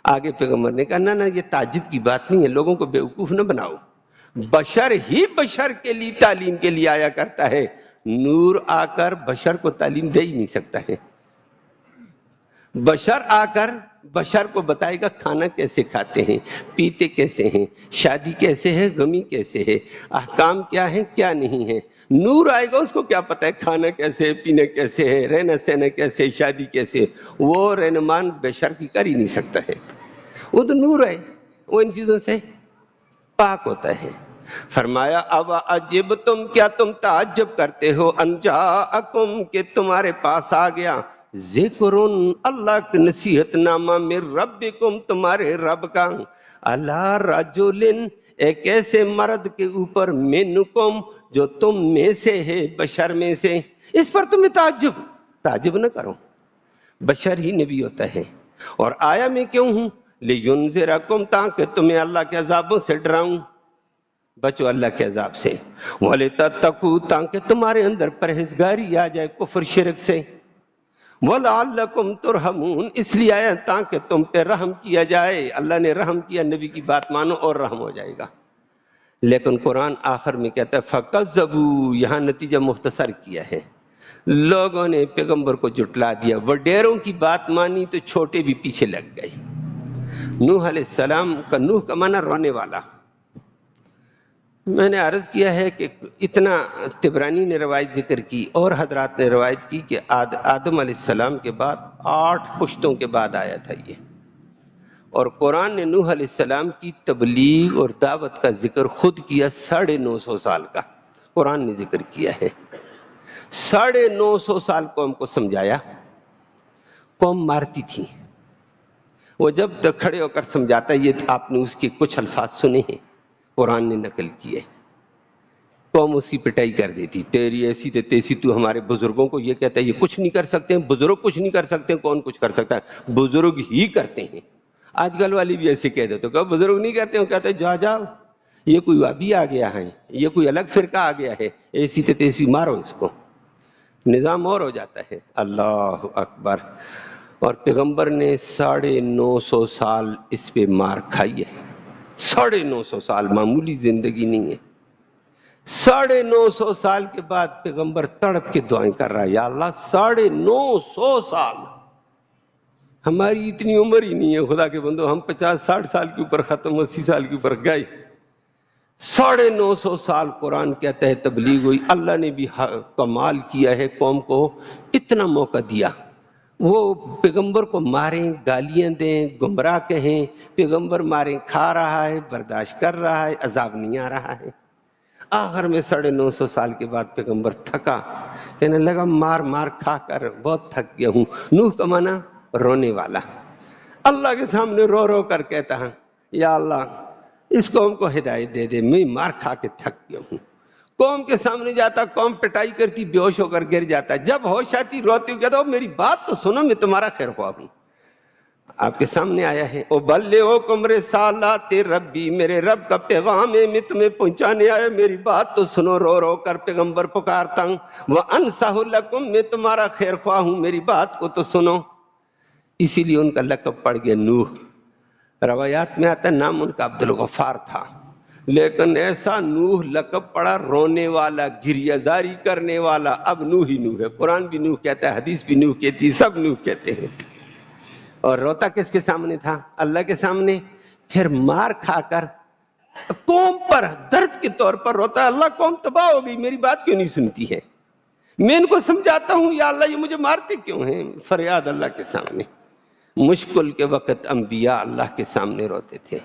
آگے پیغمبر نے کہا نہ یہ تعجب کی بات نہیں ہے، لوگوں کو بیوقوف نہ بناؤ، بشر ہی بشر کے لیے تعلیم کے لیے آیا کرتا ہے، نور آ کر بشر کو تعلیم دے ہی نہیں سکتا ہے۔ بشر آ کر بشر کو بتائے گا کھانا کیسے کھاتے ہیں، پیتے کیسے ہیں، شادی کیسے ہے، غمی کیسے ہے، احکام کیا ہیں کیا نہیں ہے۔ نور آئے گا، اس کو کیا پتہ ہے کھانا کیسے ہے، پینا کیسے ہے، رہنا سہنا کیسے ہے، شادی کیسے ہے، وہ رہنمان بشر کی کر ہی نہیں سکتا ہے، وہ تو نور ہے، وہ ان چیزوں سے پاک ہوتا ہے۔ فرمایا اب عجب تم، کیا تم تعجب کرتے ہو، ان جاءکم، کہ تمہارے پاس آ گیا، ذکرن، اللہ کا نصیحت نامہ، من ربکم، تمہارے رب کا، علی رجل، ایک ایسے مرد کے اوپر، منکم، جو تم میں سے ہے، بشر میں سے، اس پر تمہیں تعجب نہ کرو، بشر ہی نبی ہوتا ہے۔ اور آیا میں کیوں ہوں؟ لینذرکم، تاکہ تمہیں اللہ کے عذابوں سے ڈراؤں، بچو اللہ کے عذاب سے، ولتتقوا، تاکہ تمہارے اندر پرہیزگاری آ جائے کفر شرک سے، وَلَعَلَّكُمْ تُرْحَمُونَ، اس لیے آیا تاکہ تم پہ رحم کیا جائے، اللہ نے رحم کیا، نبی کی بات مانو اور رحم ہو جائے گا۔ لیکن قرآن آخر میں کہتا ہے فَكَذَّبُوا، یہاں نتیجہ مختصر کیا ہے، لوگوں نے پیغمبر کو جھٹلا دیا، وڈیروں کی بات مانی تو چھوٹے بھی پیچھے لگ گئے۔ نوح علیہ السلام کا، نوح کا معنی رونے والا، میں نے عرض کیا ہے کہ اتنا طبرانی نے روایت ذکر کی اور حضرات نے روایت کی کہ آدم علیہ السلام کے بعد 8 پشتوں کے بعد آیا تھا یہ، اور قرآن نے نوح علیہ السلام کی تبلیغ اور دعوت کا ذکر خود کیا 950 سال کا، قرآن نے ذکر کیا ہے، 950 سال قوم کو سمجھایا، قوم مارتی تھی، وہ جب تک کھڑے ہو کر سمجھاتا، یہ آپ نے اس کے کچھ الفاظ سنے ہیں، قرآن نے نقل کیے، قوم اس کی پٹائی کر دیتی، تیری ایسی تے تیسی، تو ہمارے بزرگوں کو یہ کہتا ہے یہ کچھ نہیں کر سکتے ہیں، بزرگ کچھ نہیں کر سکتے ہیں، کون کچھ کر سکتا ہے، بزرگ ہی کرتے ہیں۔ آج کل والی بھی ایسے کہہ دیتے، کہ بزرگ نہیں کرتے ہیں، کہتے ہیں جاؤ یہ کوئی وابی آ گیا ہے، یہ کوئی الگ فرقہ آ گیا ہے، ایسی تے تیسی مارو اس کو۔ نظام اور ہو جاتا ہے۔ اللہ اکبر۔ اور پیغمبر نے 950 سال اس پہ مار کھائی ہے۔ 950 سال معمولی زندگی نہیں ہے۔ 950 سال کے بعد پیغمبر تڑپ کے دعائیں کر رہا ہے، یا اللہ 950 سال، ہماری اتنی عمر ہی نہیں ہے خدا کے بندو، ہم 50-60 سال کے اوپر ختم، 80 سال کے اوپر گئے۔ 950 سال قرآن کہتا ہے تبلیغ ہوئی۔ اللہ نے بھی کمال کیا ہے، قوم کو اتنا موقع دیا، وہ پیغمبر کو ماریں، گالیاں دیں، گمراہ کہیں، پیغمبر ماریں کھا رہا ہے، برداشت کر رہا ہے، عذاب نہیں آ رہا ہے۔ آخر میں 950 سال کے بعد پیغمبر تھکا، کہنے لگا مار مار کھا کر بہت تھک گیا ہوں۔ نوح کا معنی رونے والا، اللہ کے سامنے رو رو کر کہتا ہے یا اللہ اس قوم کو ہدایت دے دے، میں مار کھا کے تھک گیا ہوں۔ قوم کے سامنے جاتا، قوم پٹائی کرتی، بے ہوش ہو کر گر جاتا، جب ہوش آتی روتی ہوں، کہتا میری بات تو سنو، میں تمہارا خیر خواہ ہوں۔ آپ کے سامنے آیا ہے، او بلغکم رسالات ربی، میرے رب کا پیغام ہے، میں تمہیں پہنچانے آیا، میری بات تو سنو۔ رو رو کر پیغمبر پکارتا ہوں، وانصح لکم، میں تمہارا خیر خواہ ہوں، میری بات کو تو سنو۔ اسی لیے ان کا لقب پڑ گیا نوح۔ روایات میں آتا ہے نام ان کا عبد الغفار تھا، لیکن ایسا نوح لقب پڑا رونے والا، گریہ زاری کرنے والا۔ اب نوح ہی نوح ہے، قرآن بھی نوح کہتا ہے، حدیث بھی نوح کہتی ہے، سب نوح کہتے ہیں۔ اور روتا کس کے سامنے تھا؟ اللہ کے سامنے۔ پھر مار کھا کر قوم پر درد کے طور پر روتا، اللہ قوم تباہ ہو گئی، میری بات کیوں نہیں سنتی ہے؟ میں ان کو سمجھاتا ہوں، یا اللہ یہ مجھے مارتے کیوں ہیں؟ فریاد اللہ کے سامنے۔ مشکل کے وقت انبیاء اللہ کے سامنے روتے تھے،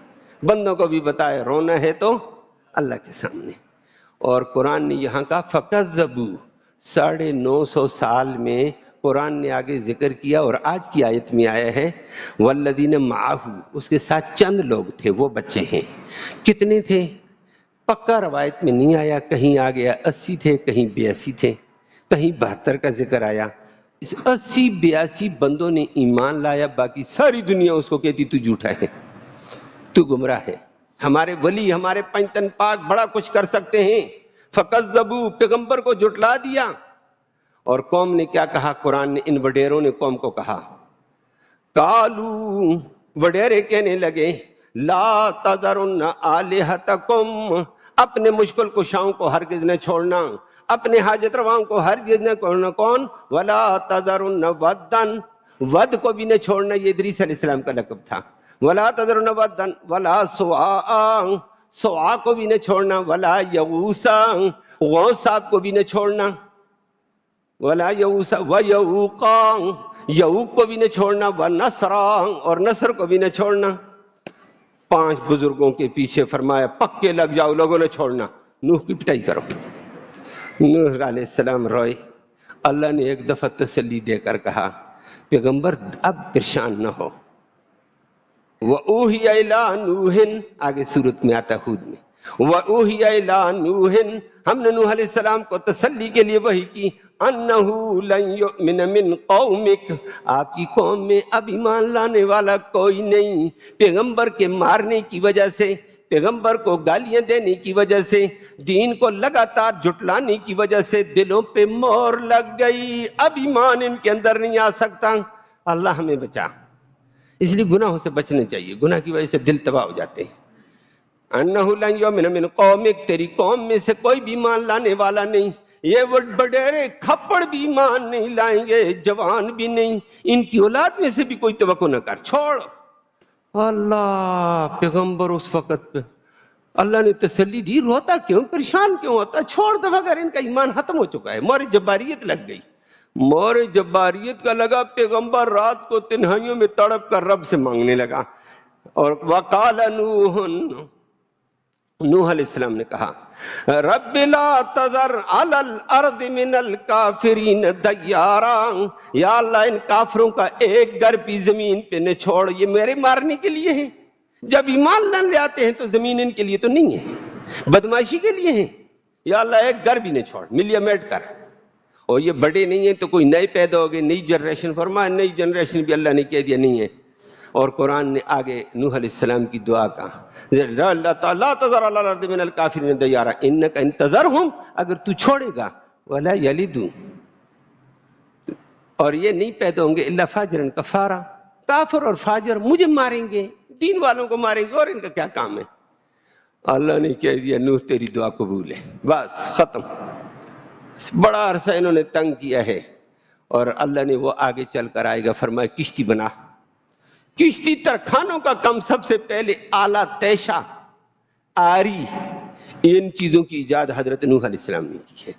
بندوں کو بھی بتائے رونا ہے تو اللہ کے سامنے۔ اور قرآن نے یہاں کا فَكَذَّبُوا، 950 سال میں قرآن نے آگے ذکر کیا، اور آج کی آیت میں آیا ہے وَالَّذِينَ مَعَهُ، اس کے ساتھ چند لوگ تھے، وہ بچے ہیں۔ کتنے تھے پکا روایت میں نہیں آیا، کہیں آ گیا 80 تھے، کہیں 82 تھے، کہیں 72 کا ذکر آیا۔ اس 80-82 بندوں نے ایمان لایا، باقی ساری دنیا اس کو کہتی تو جھوٹا ہے، تو گمراہ ہے، ہمارے ولی ہمارے پنجتن پاک بڑا کچھ کر سکتے ہیں۔ فَكَذَّبُوا، پیغمبر کو جھٹلا دیا۔ اور قوم نے کیا کہا؟ قرآن نے، ان وڈیروں نے قوم کو کہا، قالوا، وڈیرے کہنے لگے، لا تذرن آلہتکم، اپنے مشکل کشاؤں کو ہرگز نہ چھوڑنا، اپنے حاجت رواؤں کو ہرگز نہ چھوڑنا۔ کون؟ ولا تذرن ودن، ود کو بھی نہ چھوڑنا، یہ ادریس علیہ السلام کا لقب تھا۔ ولا تذرن ودن ولا سواع، سواع کو بھی نہ چھوڑنا، ولا یغوثا، غوث صاحب کو بھی نہ چھوڑنا، ولا یغوث ویعوقا، یعوق کو بھی نہ چھوڑنا، ونسرا، اور نصر کو بھی نہ چھوڑنا۔ 5 بزرگوں کے پیچھے فرمایا پکے لگ جاؤ، لوگوں نے چھوڑنا، نوح کی پٹائی کرو۔ نوح علیہ السلام روئے، اللہ نے ایک دفعہ تسلی دے کر کہا پیغمبر اب پریشان نہ ہو۔ وَأُوحِيَ إِلَىٰ نُوحٍ، آگے سورت میں آتا ہود میں، وَأُوحِيَ إِلَىٰ نُوحٍ، ہم نے نوح علیہ السلام کو تسلی کے لیے وحی کی، أَنَّهُ لَن يُؤْمِنَ مِن قَوْمِكَ، آپ کی قوم میں اب ایمان لانے والا کوئی نہیں، پیغمبر کے مارنے کی وجہ سے، پیغمبر کو گالیاں دینے کی وجہ سے، دین کو لگاتار جھٹلانے کی وجہ سے دلوں پہ مہر لگ گئی، اب ایمان ان کے اندر نہیں آ سکتا۔ اللہ ہمیں بچا، اس لیے گناہوں سے بچنا چاہیے، گناہ کی وجہ سے دل تباہ ہو جاتے ہیں۔ انہ لن یؤمن من قومک، تیری قوم میں سے کوئی بھی ایمان لانے والا نہیں، یہ وڈیرے کھپڑ بھی ایمان نہیں لائیں گے، جوان بھی نہیں، ان کی اولاد میں سے بھی کوئی توقع نہ کر، چھوڑ۔ اللہ، پیغمبر اس وقت پہ اللہ نے تسلی دی، روتا کیوں، پریشان کیوں ہوتا، چھوڑ دو، اگر ان کا ایمان ختم ہو چکا ہے۔ مور جباریت لگ گئی، مور جباریت کا لگا، پیغمبر رات کو تنہائیوں میں تڑپ کر رب سے مانگنے لگا۔ اور وقال نوح علیہ السلام نے کہا رب لا تذر علی الارض من الکافرین دیارا، یا اللہ ان کافروں کا ایک گھر بھی زمین پہ نہ چھوڑ، یہ میرے مارنے کے لیے ہیں، جب ایمان نہ لے آتے ہیں تو زمین ان کے لیے تو نہیں ہے، بدماشی کے لیے ہیں، یا اللہ ایک گھر بھی نہ چھوڑ، ملیا میٹ کر۔ اور یہ بڑے نہیں ہیں تو کوئی نئے پیدا ہو گئے، نئی جنریشن، فرمایا نئی جنریشن بھی اللہ نے کہہ دیا نہیں ہے۔ اور قرآن نے آگے نوح علیہ السلام کی دعا کہا لا تذر علی الارض من الکافرین دیارا انک ان تذرہم، اگر تو چھوڑے گا ولا یلدوا، اور یہ نہیں پیدا ہوں گے الا فاجرن کفارا، کافر اور فاجر مجھے ماریں گے، دین والوں کو ماریں گے، اور ان کا کیا کام ہے؟ اللہ نے کہہ دیا نوح تیری دعا قبول ہے، بس ختم۔ بڑا عرصہ انہوں نے تنگ کیا ہے، اور اللہ نے وہ آگے چل کر آئے گا، فرمایا کشتی بنا۔ کشتی ترخانوں کا کم سب سے پہلے آلہ، تیشہ، آری، ان چیزوں کی ایجاد حضرت نوح علیہ السلام نے کی ہے۔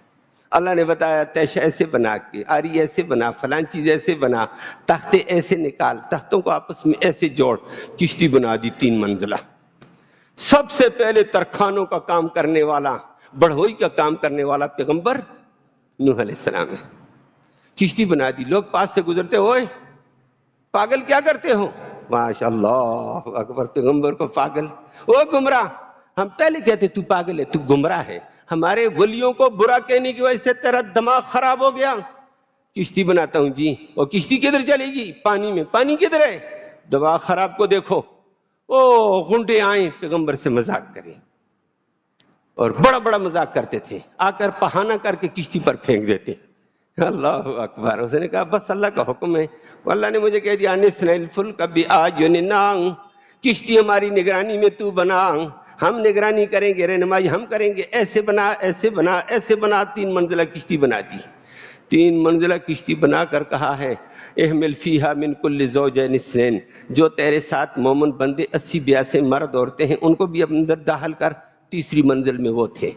اللہ نے بتایا تیشہ ایسے بنا کے، آری ایسے بنا، فلان چیز ایسے بنا، تختے ایسے نکال، تختوں کو آپس میں ایسے جوڑ، کشتی بنا دی 3 منزلہ۔ سب سے پہلے ترخانوں کا کام کرنے والا، بڑھوئی کا کام کرنے والا پیغمبر نوح علیہ السلام ہے۔ کشتی بنا دی، لوگ پاس سے گزرتے ہوئے پاگل کیا کرتے ہو؟ ماشاء اللہ اکبر، پیغمبر کو پاگل، وہ گمراہ۔ ہم پہلے کہتے تو پاگل ہے، تو گمراہ ہے۔ ہمارے ولیوں کو برا کہنے کی وجہ سے تیرا دماغ خراب ہو گیا۔ کشتی بناتا ہوں جی، اور کشتی کدھر چلے گی؟ پانی میں۔ پانی کدھر ہے؟ دماغ خراب کو دیکھو، او غنڈے آئیں پیغمبر سے مذاق کریں، اور بڑا بڑا مذاق کرتے تھے، آ کر بہانہ کر کے کشتی پر پھینک دیتے۔ اللہ اکبر۔ اس نے کہا بس اللہ کا حکم ہے، اللہ نے مجھے کہہ دیا نصنع الفلک بأعیننا، کشتی ہماری نگرانی میں تو بنا، ہم نگرانی کریں گے، رہنمائی ہم کریں گے، ایسے بنا ایسے بنا ایسے بنا۔ 3 منزلہ کشتی بنا دی۔ 3 منزلہ کشتی بنا کر کہا ہے احمل فیہا من کل زوجین اثنین، جو تیرے ساتھ مومن بندے 80 82 مرد عورتیں ہیں ان کو بھی اندر داخل کر۔ تیسری منزل میں وہ تھے،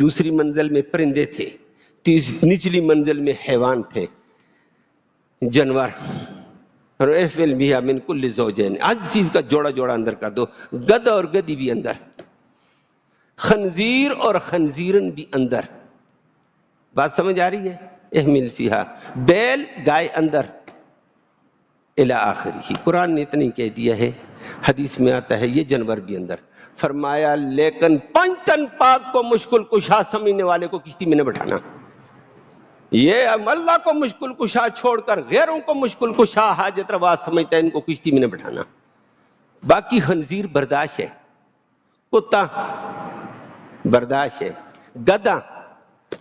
دوسری منزل میں پرندے تھے، نچلی منزل میں حیوان تھے، جانور۔ اور احمل فیہا من کل زوجین، ہر چیز کا جوڑا جوڑا اندر کر دو، گدھا اور گدھی بھی اندر، خنزیر اور خنزیرن بھی اندر۔ بات سمجھ آ رہی ہے؟ احمل فیہا، بیل گائے اندر، الی آخری۔ قرآن نے اتنی کہہ دیا ہے، حدیث میں آتا ہے یہ جانور بھی اندر۔ فرمایا لیکن 5 تن پاک کو مشکل کشا سمجھنے والے کو کشتی میں نہ بٹھانا۔ یہ اللہ کو مشکل کشا چھوڑ کر غیروں کو مشکل کشا حاجت روا سمجھتا ہے، ان کو کشتی میں نہ بٹھانا۔ باقی خنزیر برداشت ہے، کتا برداشت ہے، گدھا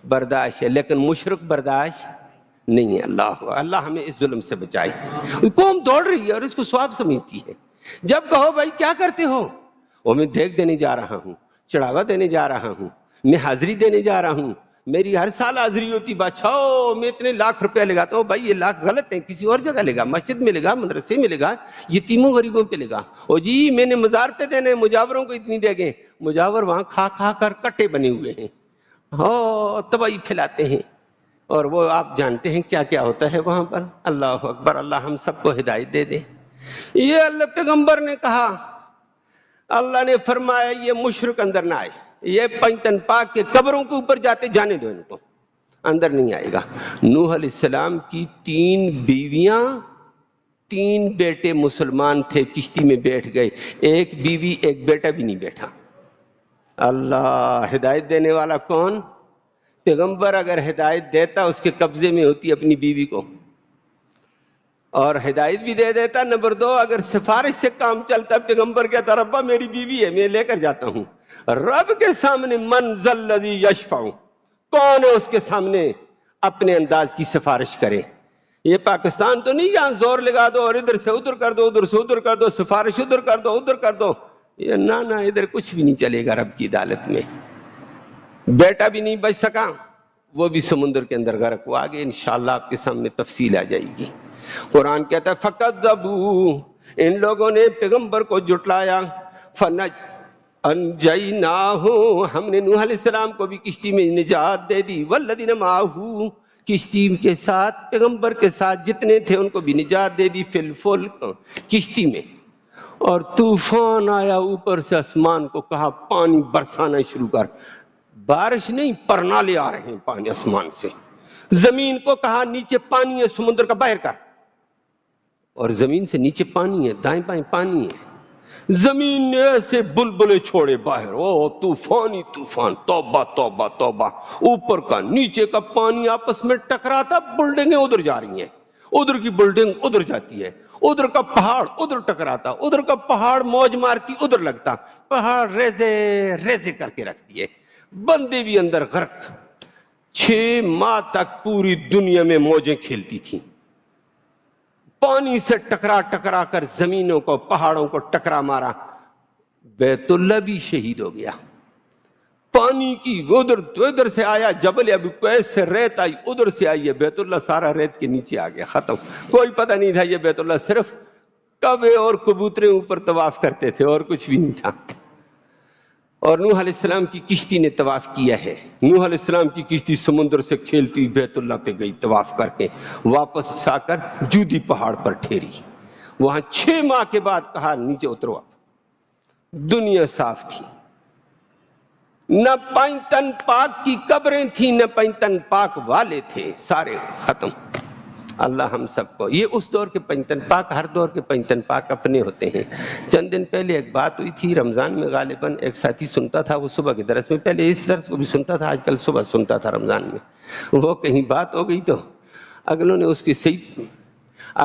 برداشت ہے، لیکن مشرک برداشت نہیں ہے۔ اللہ ہمیں اس ظلم سے بچائے۔ قوم دوڑ رہی ہے اور اس کو ثواب سمجھتی ہے۔ جب کہو بھائی کیا کرتے ہو، وہ میں دیکھ دینے جا رہا ہوں، چڑھاوا دینے جا رہا ہوں، میں حاضری دینے جا رہا ہوں، میری ہر سال حاضری ہوتی، بادشاہ میں اتنے لاکھ روپے لگاتا ہوں۔ بھائی یہ لاکھ غلط ہیں، کسی اور جگہ لگا، مسجد میں لگا، مدرسے میں لگا، یتیموں غریبوں پہ لگا۔ اور جی میں نے مزار پہ دینے، مجاوروں کو اتنی دے گئے، مجاور وہاں کھا کھا کر کٹے بنے ہوئے ہیں، تباہی پھیلاتے ہیں، اور وہ آپ جانتے ہیں کیا کیا ہوتا ہے وہاں پر۔ اللہ اکبر، اللہ ہم سب کو ہدایت دے دے۔ یہ اللہ پیغمبر نے کہا، اللہ نے فرمایا یہ مشرک اندر نہ آئے، یہ 5 تن پاک کے قبروں کے اوپر جاتے جانے دو، ان کو اندر نہیں آئے گا۔ نوح علیہ السلام کی 3 بیویاں 3 بیٹے مسلمان تھے، کشتی میں بیٹھ گئے، 1 بیوی 1 بیٹا بھی نہیں بیٹھا۔ اللہ ہدایت دینے والا کون؟ پیغمبر اگر ہدایت دیتا اس کے قبضے میں ہوتی اپنی بیوی کو، اور ہدایت بھی دے دیتا۔ نمبر 2 اگر سفارش سے کام چلتا، پیغمبر کہتا ربا میری بیوی ہے میں لے کر جاتا ہوں۔ رب کے سامنے من ذا الذی یشفع، کون ہے اس کے سامنے اپنے انداز کی سفارش کرے؟ یہ پاکستان تو نہیں جہاں زور لگا دو اور ادھر سے ادھر کر دو، ادھر سے ادھر کر دو، سفارش ادھر کر دو ادھر کر دو۔ یہ نہ ادھر کچھ بھی نہیں چلے گا رب کی عدالت میں۔ بیٹا بھی نہیں بچ سکا، وہ بھی سمندر کے اندر غرق۔ وہ آگے انشاءاللہ آپ کے سامنے تفصیل آ جائے گی۔ قرآن کہتا ہے فَكَذَّبُوا، ان لوگوں نے پیغمبر کو جھٹلایا، فَنَجَّيْنَاهُ، ہم نے نوح علیہ السلام کو بھی کشتی میں نجات دے دی، وَالَّذِينَ مَعَهُ، کشتی کے ساتھ پیغمبر کے ساتھ جتنے تھے ان کو بھی نجات دے دی، فِي الْفُلْكِ، کشتی میں۔ اور طوفان آیا اوپر سے، آسمان کو کہا پانی برسانا شروع کر، بارش نہیں پرنالے آ رہے ہیں پانی آسمان سے۔ زمین کو کہا نیچے پانی ہے سمندر کا باہر کر، اور زمین سے نیچے پانی ہے، دائیں بائیں پانی ہے۔ زمین نے ایسے بلبلے چھوڑے باہر، او طوفان ہی طوفان، توبہ توبہ توبہ، اوپر کا نیچے کا پانی آپس میں ٹکراتا، بلڈنگیں ادھر جا رہی ہیں، ادھر کی بلڈنگ ادھر جاتی ہے، ادھر کا پہاڑ ادھر ٹکراتا، ادھر کا پہاڑ موج مارتی ادھر لگتا، پہاڑ ریزے ریزے کر کے رکھ دیے، بندے بھی اندر غرق۔ 6 ماہ تک پوری دنیا میں موجیں کھیلتی تھیں، پانی سے ٹکرا ٹکرا کر زمینوں کو پہاڑوں کو ٹکرا مارا، بیت اللہ بھی شہید ہو گیا۔ پانی کی ادھر سے آیا جبل ابو قیس سے ریت آئی، ادھر سے آئی ہے بیت اللہ، سارا ریت کے نیچے آ گیا، ختم۔ کوئی پتہ نہیں تھا یہ بیت اللہ، صرف کعبے اور کبوتریں اوپر طواف کرتے تھے اور کچھ بھی نہیں تھا۔ اور نوح علیہ السلام کی کشتی نے طواف کیا ہے، نوح علیہ السلام کی کشتی سمندر سے کھیلتی ہوئی بیت اللہ پہ گئی طواف کر کے، واپس آ کر جودی پہاڑ پر ٹھہری، وہاں 6 ماہ کے بعد کہا نیچے اترو۔ دنیا صاف تھی، نہ پنجتن پاک کی قبریں تھیں، نہ پنجتن پاک والے تھے، سارے ختم۔ اللہ ہم سب کو، یہ اس دور کے پنجتن پاک، ہر دور کے پنجتن پاک اپنے ہوتے ہیں۔ چند دن پہلے ایک بات ہوئی تھی رمضان میں، غالباً ایک ساتھی سنتا تھا، وہ صبح کے درس میں، پہلے اس درس کو بھی سنتا تھا، آج کل صبح سنتا تھا رمضان میں، وہ کہیں بات ہو گئی تو اگلوں نے اس کی صحیح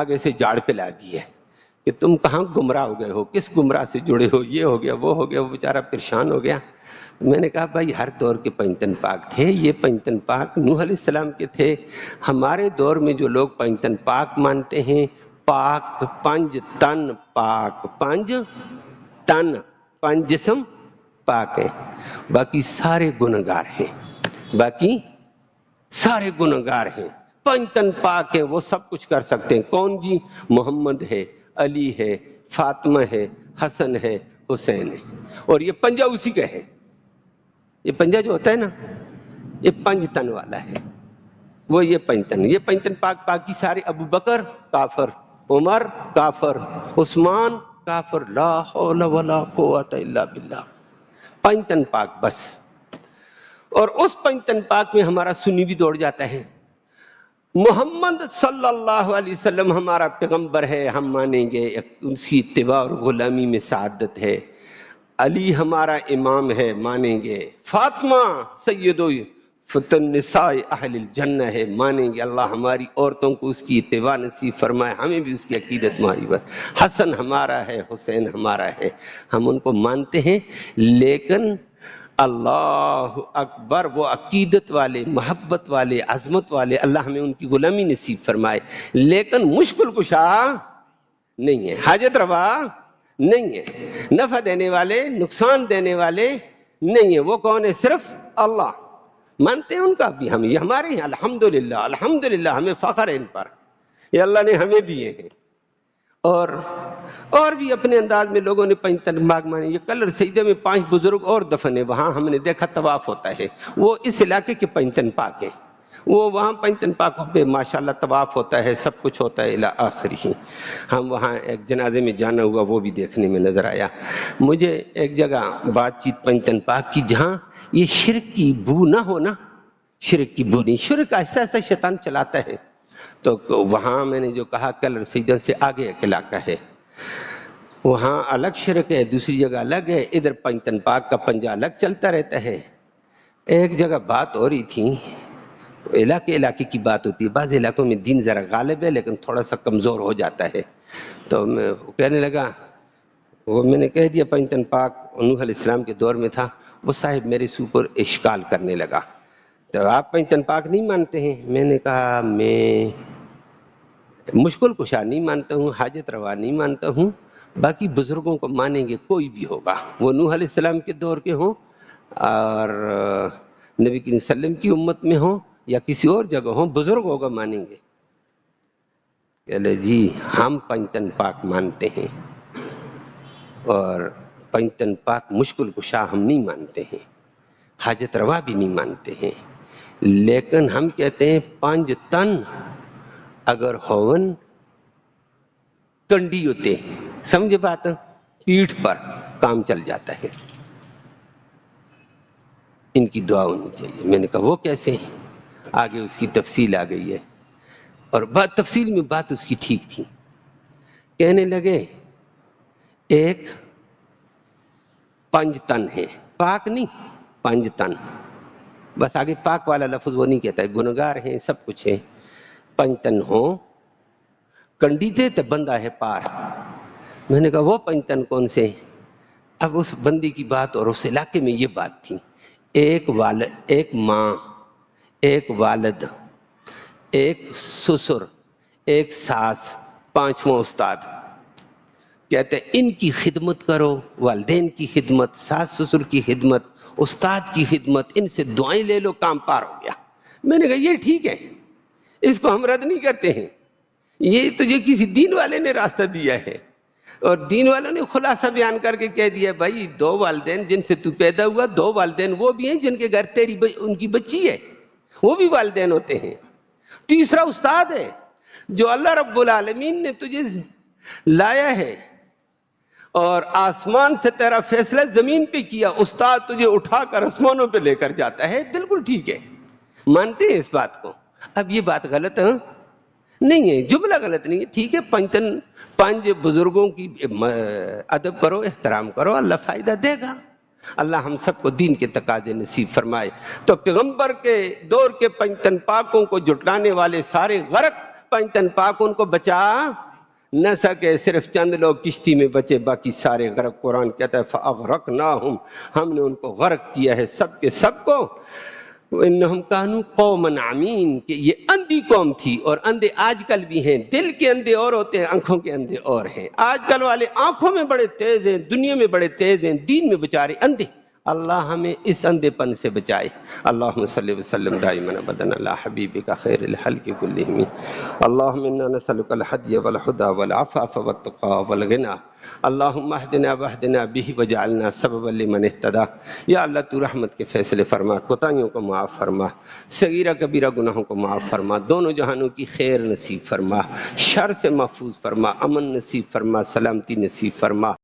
آگے سے جاڑ پلا دی ہے کہ تم کہاں گمراہ ہو گئے ہو، کس گمراہ سے جڑے ہو، یہ ہو گیا وہ ہو گیا، وہ بیچارہ پریشان ہو گیا۔ میں نے کہا بھائی ہر دور کے پنجتن پاک تھے، یہ پنجتن پاک نوح علیہ السلام کے تھے۔ ہمارے دور میں جو لوگ پنجتن پاک مانتے ہیں، پاک پنج تن پاک، پنج تن، پنج جسم پاک ہے، باقی سارے گنہگار ہیں، باقی سارے گنہگار ہیں۔ پنجتن پاک ہیں، وہ سب کچھ کر سکتے ہیں۔ کون جی؟ محمد ہے، علی ہے، فاطمہ ہے، حسن ہے، حسین ہے، اور یہ پنجہ اسی کا ہے۔ یہ پنجہ جو ہوتا ہے نا، یہ پنج تن والا ہے، وہ یہ پنجتن پاک، باقی سارے ابو بکر کافر، عمر کافر، عثمان کافر، لا حول ولا قوت الا باللہ، پنجتن پاک بس۔ اور اس پنجتن پاک میں ہمارا سنی بھی دوڑ جاتا ہے۔ محمد صلی اللہ علیہ وسلم ہمارا پیغمبر ہے، ہم مانیں گے، اس کی اتباع اور غلامی میں سعادت ہے۔ علی ہمارا امام ہے، مانیں گے۔ فاطمہ سید فتن نساء اہل الجنہ ہے، مانیں گے۔ اللہ ہماری عورتوں کو اس کی اتباع نصیب فرمائے، ہمیں بھی اس کی عقیدت معیب ہے۔ حسن ہمارا ہے، حسین ہمارا ہے، ہم ان کو مانتے ہیں، لیکن اللہ اکبر، وہ عقیدت والے، محبت والے، عظمت والے، اللہ ہمیں ان کی غلامی نصیب فرمائے، لیکن مشکل کشا نہیں ہے، حاجت روا نہیں ہے، نفع دینے والے، نقصان دینے والے نہیں ہے۔ وہ کون ہے؟ صرف اللہ۔ مانتے ہیں ان کا بھی ہم، یہ ہمارے ہیں، الحمدللہ الحمدللہ، ہمیں فخر ہے ان پر، یہ اللہ نے ہمیں دیے ہیں۔ اور بھی اپنے انداز میں لوگوں نے پنجتن پاک مانے۔ یہ کلر سجدے میں 5 بزرگ اور دفن ہیں، وہاں ہم نے دیکھا طواف ہوتا ہے، وہ اس علاقے کے پنجتن پاک ہیں، وہ وہاں پنجتن پاک پہ ماشاءاللہ طواف ہوتا ہے، سب کچھ ہوتا ہے الی آخرہ۔ ہم وہاں ایک جنازے میں جانا ہوا، وہ بھی دیکھنے میں نظر آیا۔ مجھے ایک جگہ بات چیت پنجتن پاک کی، جہاں یہ شرک کی بو نہ ہو نا، شرک کی بو نہیں، شرک آہستہ آہستہ شیطان چلاتا ہے، تو وہاں میں نے جو کہا کلر سجدہ سے آگے ایک علاقہ ہے، وہاں الگ شرک ہے، دوسری جگہ الگ ہے، ادھر پنجتن پاک کا پنجہ الگ چلتا رہتا ہے۔ ایک جگہ بات ہو رہی تھی، علاقے کی بات ہوتی ہے، بعض علاقوں میں دین ذرا غالب ہے لیکن تھوڑا سا کمزور ہو جاتا ہے، تو میں کہنے لگا، وہ میں نے کہہ دیا پنجتن پاک نوح علیہ السلام کے دور میں تھا۔ وہ صاحب میرے اوپر اشکال کرنے لگا، تو آپ پنجتن پاک نہیں مانتے ہیں؟ میں نے کہا میں مشکل کشا نہیں مانتا ہوں، حاجت روا نہیں مانتا ہوں، باقی بزرگوں کو مانیں گے، کوئی بھی ہوگا، وہ نوح علیہ السلام کے دور کے ہوں اور نبی کریم صلی اللہ علیہ وسلم کی امت میں ہوں یا کسی اور جگہ ہوں، بزرگ ہوگا مانیں گے۔ کہلے جی ہم پنجتن پاک مانتے ہیں، اور پنجتن پاک مشکل کشا ہم نہیں مانتے ہیں، حاجت روا بھی نہیں مانتے ہیں، لیکن ہم کہتے ہیں پنج تن اگر ہون کنڈی ہوتے، سمجھے بات، پیٹھ پر کام چل جاتا ہے، ان کی دعا ہونی چاہیے۔ میں نے کہا وہ کیسے؟ آگے اس کی تفصیل آ گئی ہے، اور بات تفصیل میں بات اس کی ٹھیک تھی۔ کہنے لگے ایک پنج تن ہے، پاک نہیں، پنج تن، بس آگے پاک والا لفظ وہ نہیں کہتا ہے، گنہگار ہیں، سب کچھ ہے، پنج تن ہو، کنڈی دے تو بندہ ہے پار۔ میں نے کہا وہ پنج تن کون سے؟ اب اس بندی کی بات اور اس علاقے میں یہ بات تھی، ایک ماں، ایک والد، ایک سسر، ایک ساس، پانچواں استاد کہتے ہیں ان کی خدمت کرو، والدین کی خدمت، ساس سسر کی خدمت، استاد کی خدمت، ان سے دعائیں لے لو، کام پار ہو گیا۔ میں نے کہا یہ ٹھیک ہے، اس کو ہم رد نہیں کرتے ہیں، یہ تجھے کسی دین والے نے راستہ دیا ہے، اور دین والوں نے خلاصہ بیان کر کے کہہ دیا بھائی دو والدین جن سے تو پیدا ہوا، دو والدین وہ بھی ہیں جن کے گھر تیری ان کی بچی ہے، وہ بھی والدین ہوتے ہیں۔ تیسرا استاد ہے جو اللہ رب العالمین نے تجھے لایا ہے اور آسمان سے تیرا فیصلہ زمین پہ کیا، استاد تجھے اٹھا کر آسمانوں پہ لے کر جاتا ہے، بالکل ٹھیک ہے، مانتے ہیں اس بات کو۔ اب یہ بات غلط ہے نہیں ہے، جملہ غلط نہیں ہے، ٹھیک ہے، پانچ بزرگوں کی ادب کرو، احترام کرو، اللہ فائدہ دے گا، اللہ ہم سب کو دین کے تقاضے نصیب فرمائے۔ تو پیغمبر کے دور کے پنجتن پاکوں کو جھٹلانے والے سارے غرق، پنجتن پاک ان کو بچا نہ سکے، صرف چند لوگ کشتی میں بچے، باقی سارے غرق۔ قرآن کہتا ہے فَأَغْرَقْنَاهُمْ، ہم نے ان کو غرق کیا ہے، سب کے سب کو۔ انہم کانوا قوما عمین، کہ یہ اندھی قوم تھی، اور اندھے آج کل بھی ہیں، دل کے اندھے اور ہوتے ہیں، آنکھوں کے اندھے اور ہیں۔ آج کل والے آنکھوں میں بڑے تیز ہیں، دنیا میں بڑے تیز ہیں، دین میں بیچارے اندھے۔ اللہ ہمیں اس اندھے پن سے بچائے۔ اللہم صلی وسلم دائما ابدا علی حبیبک خیر الخلق کلہم۔ اللہم انا نسألک الہدی والہدی والعفاف والتقی والغنی۔ اللہم اہدنا واہدنا بہ وجعلنا سببا لمن اہتدی۔ یا اللہ تو رحمت کے فیصلے فرما، کوتاہیوں کو معاف فرما، صغیرہ کبیرہ گناہوں کو معاف فرما، دونوں جہانوں کی خیر نصیب فرما، شر سے محفوظ فرما، امن نصیب فرما، سلامتی نصیب فرما۔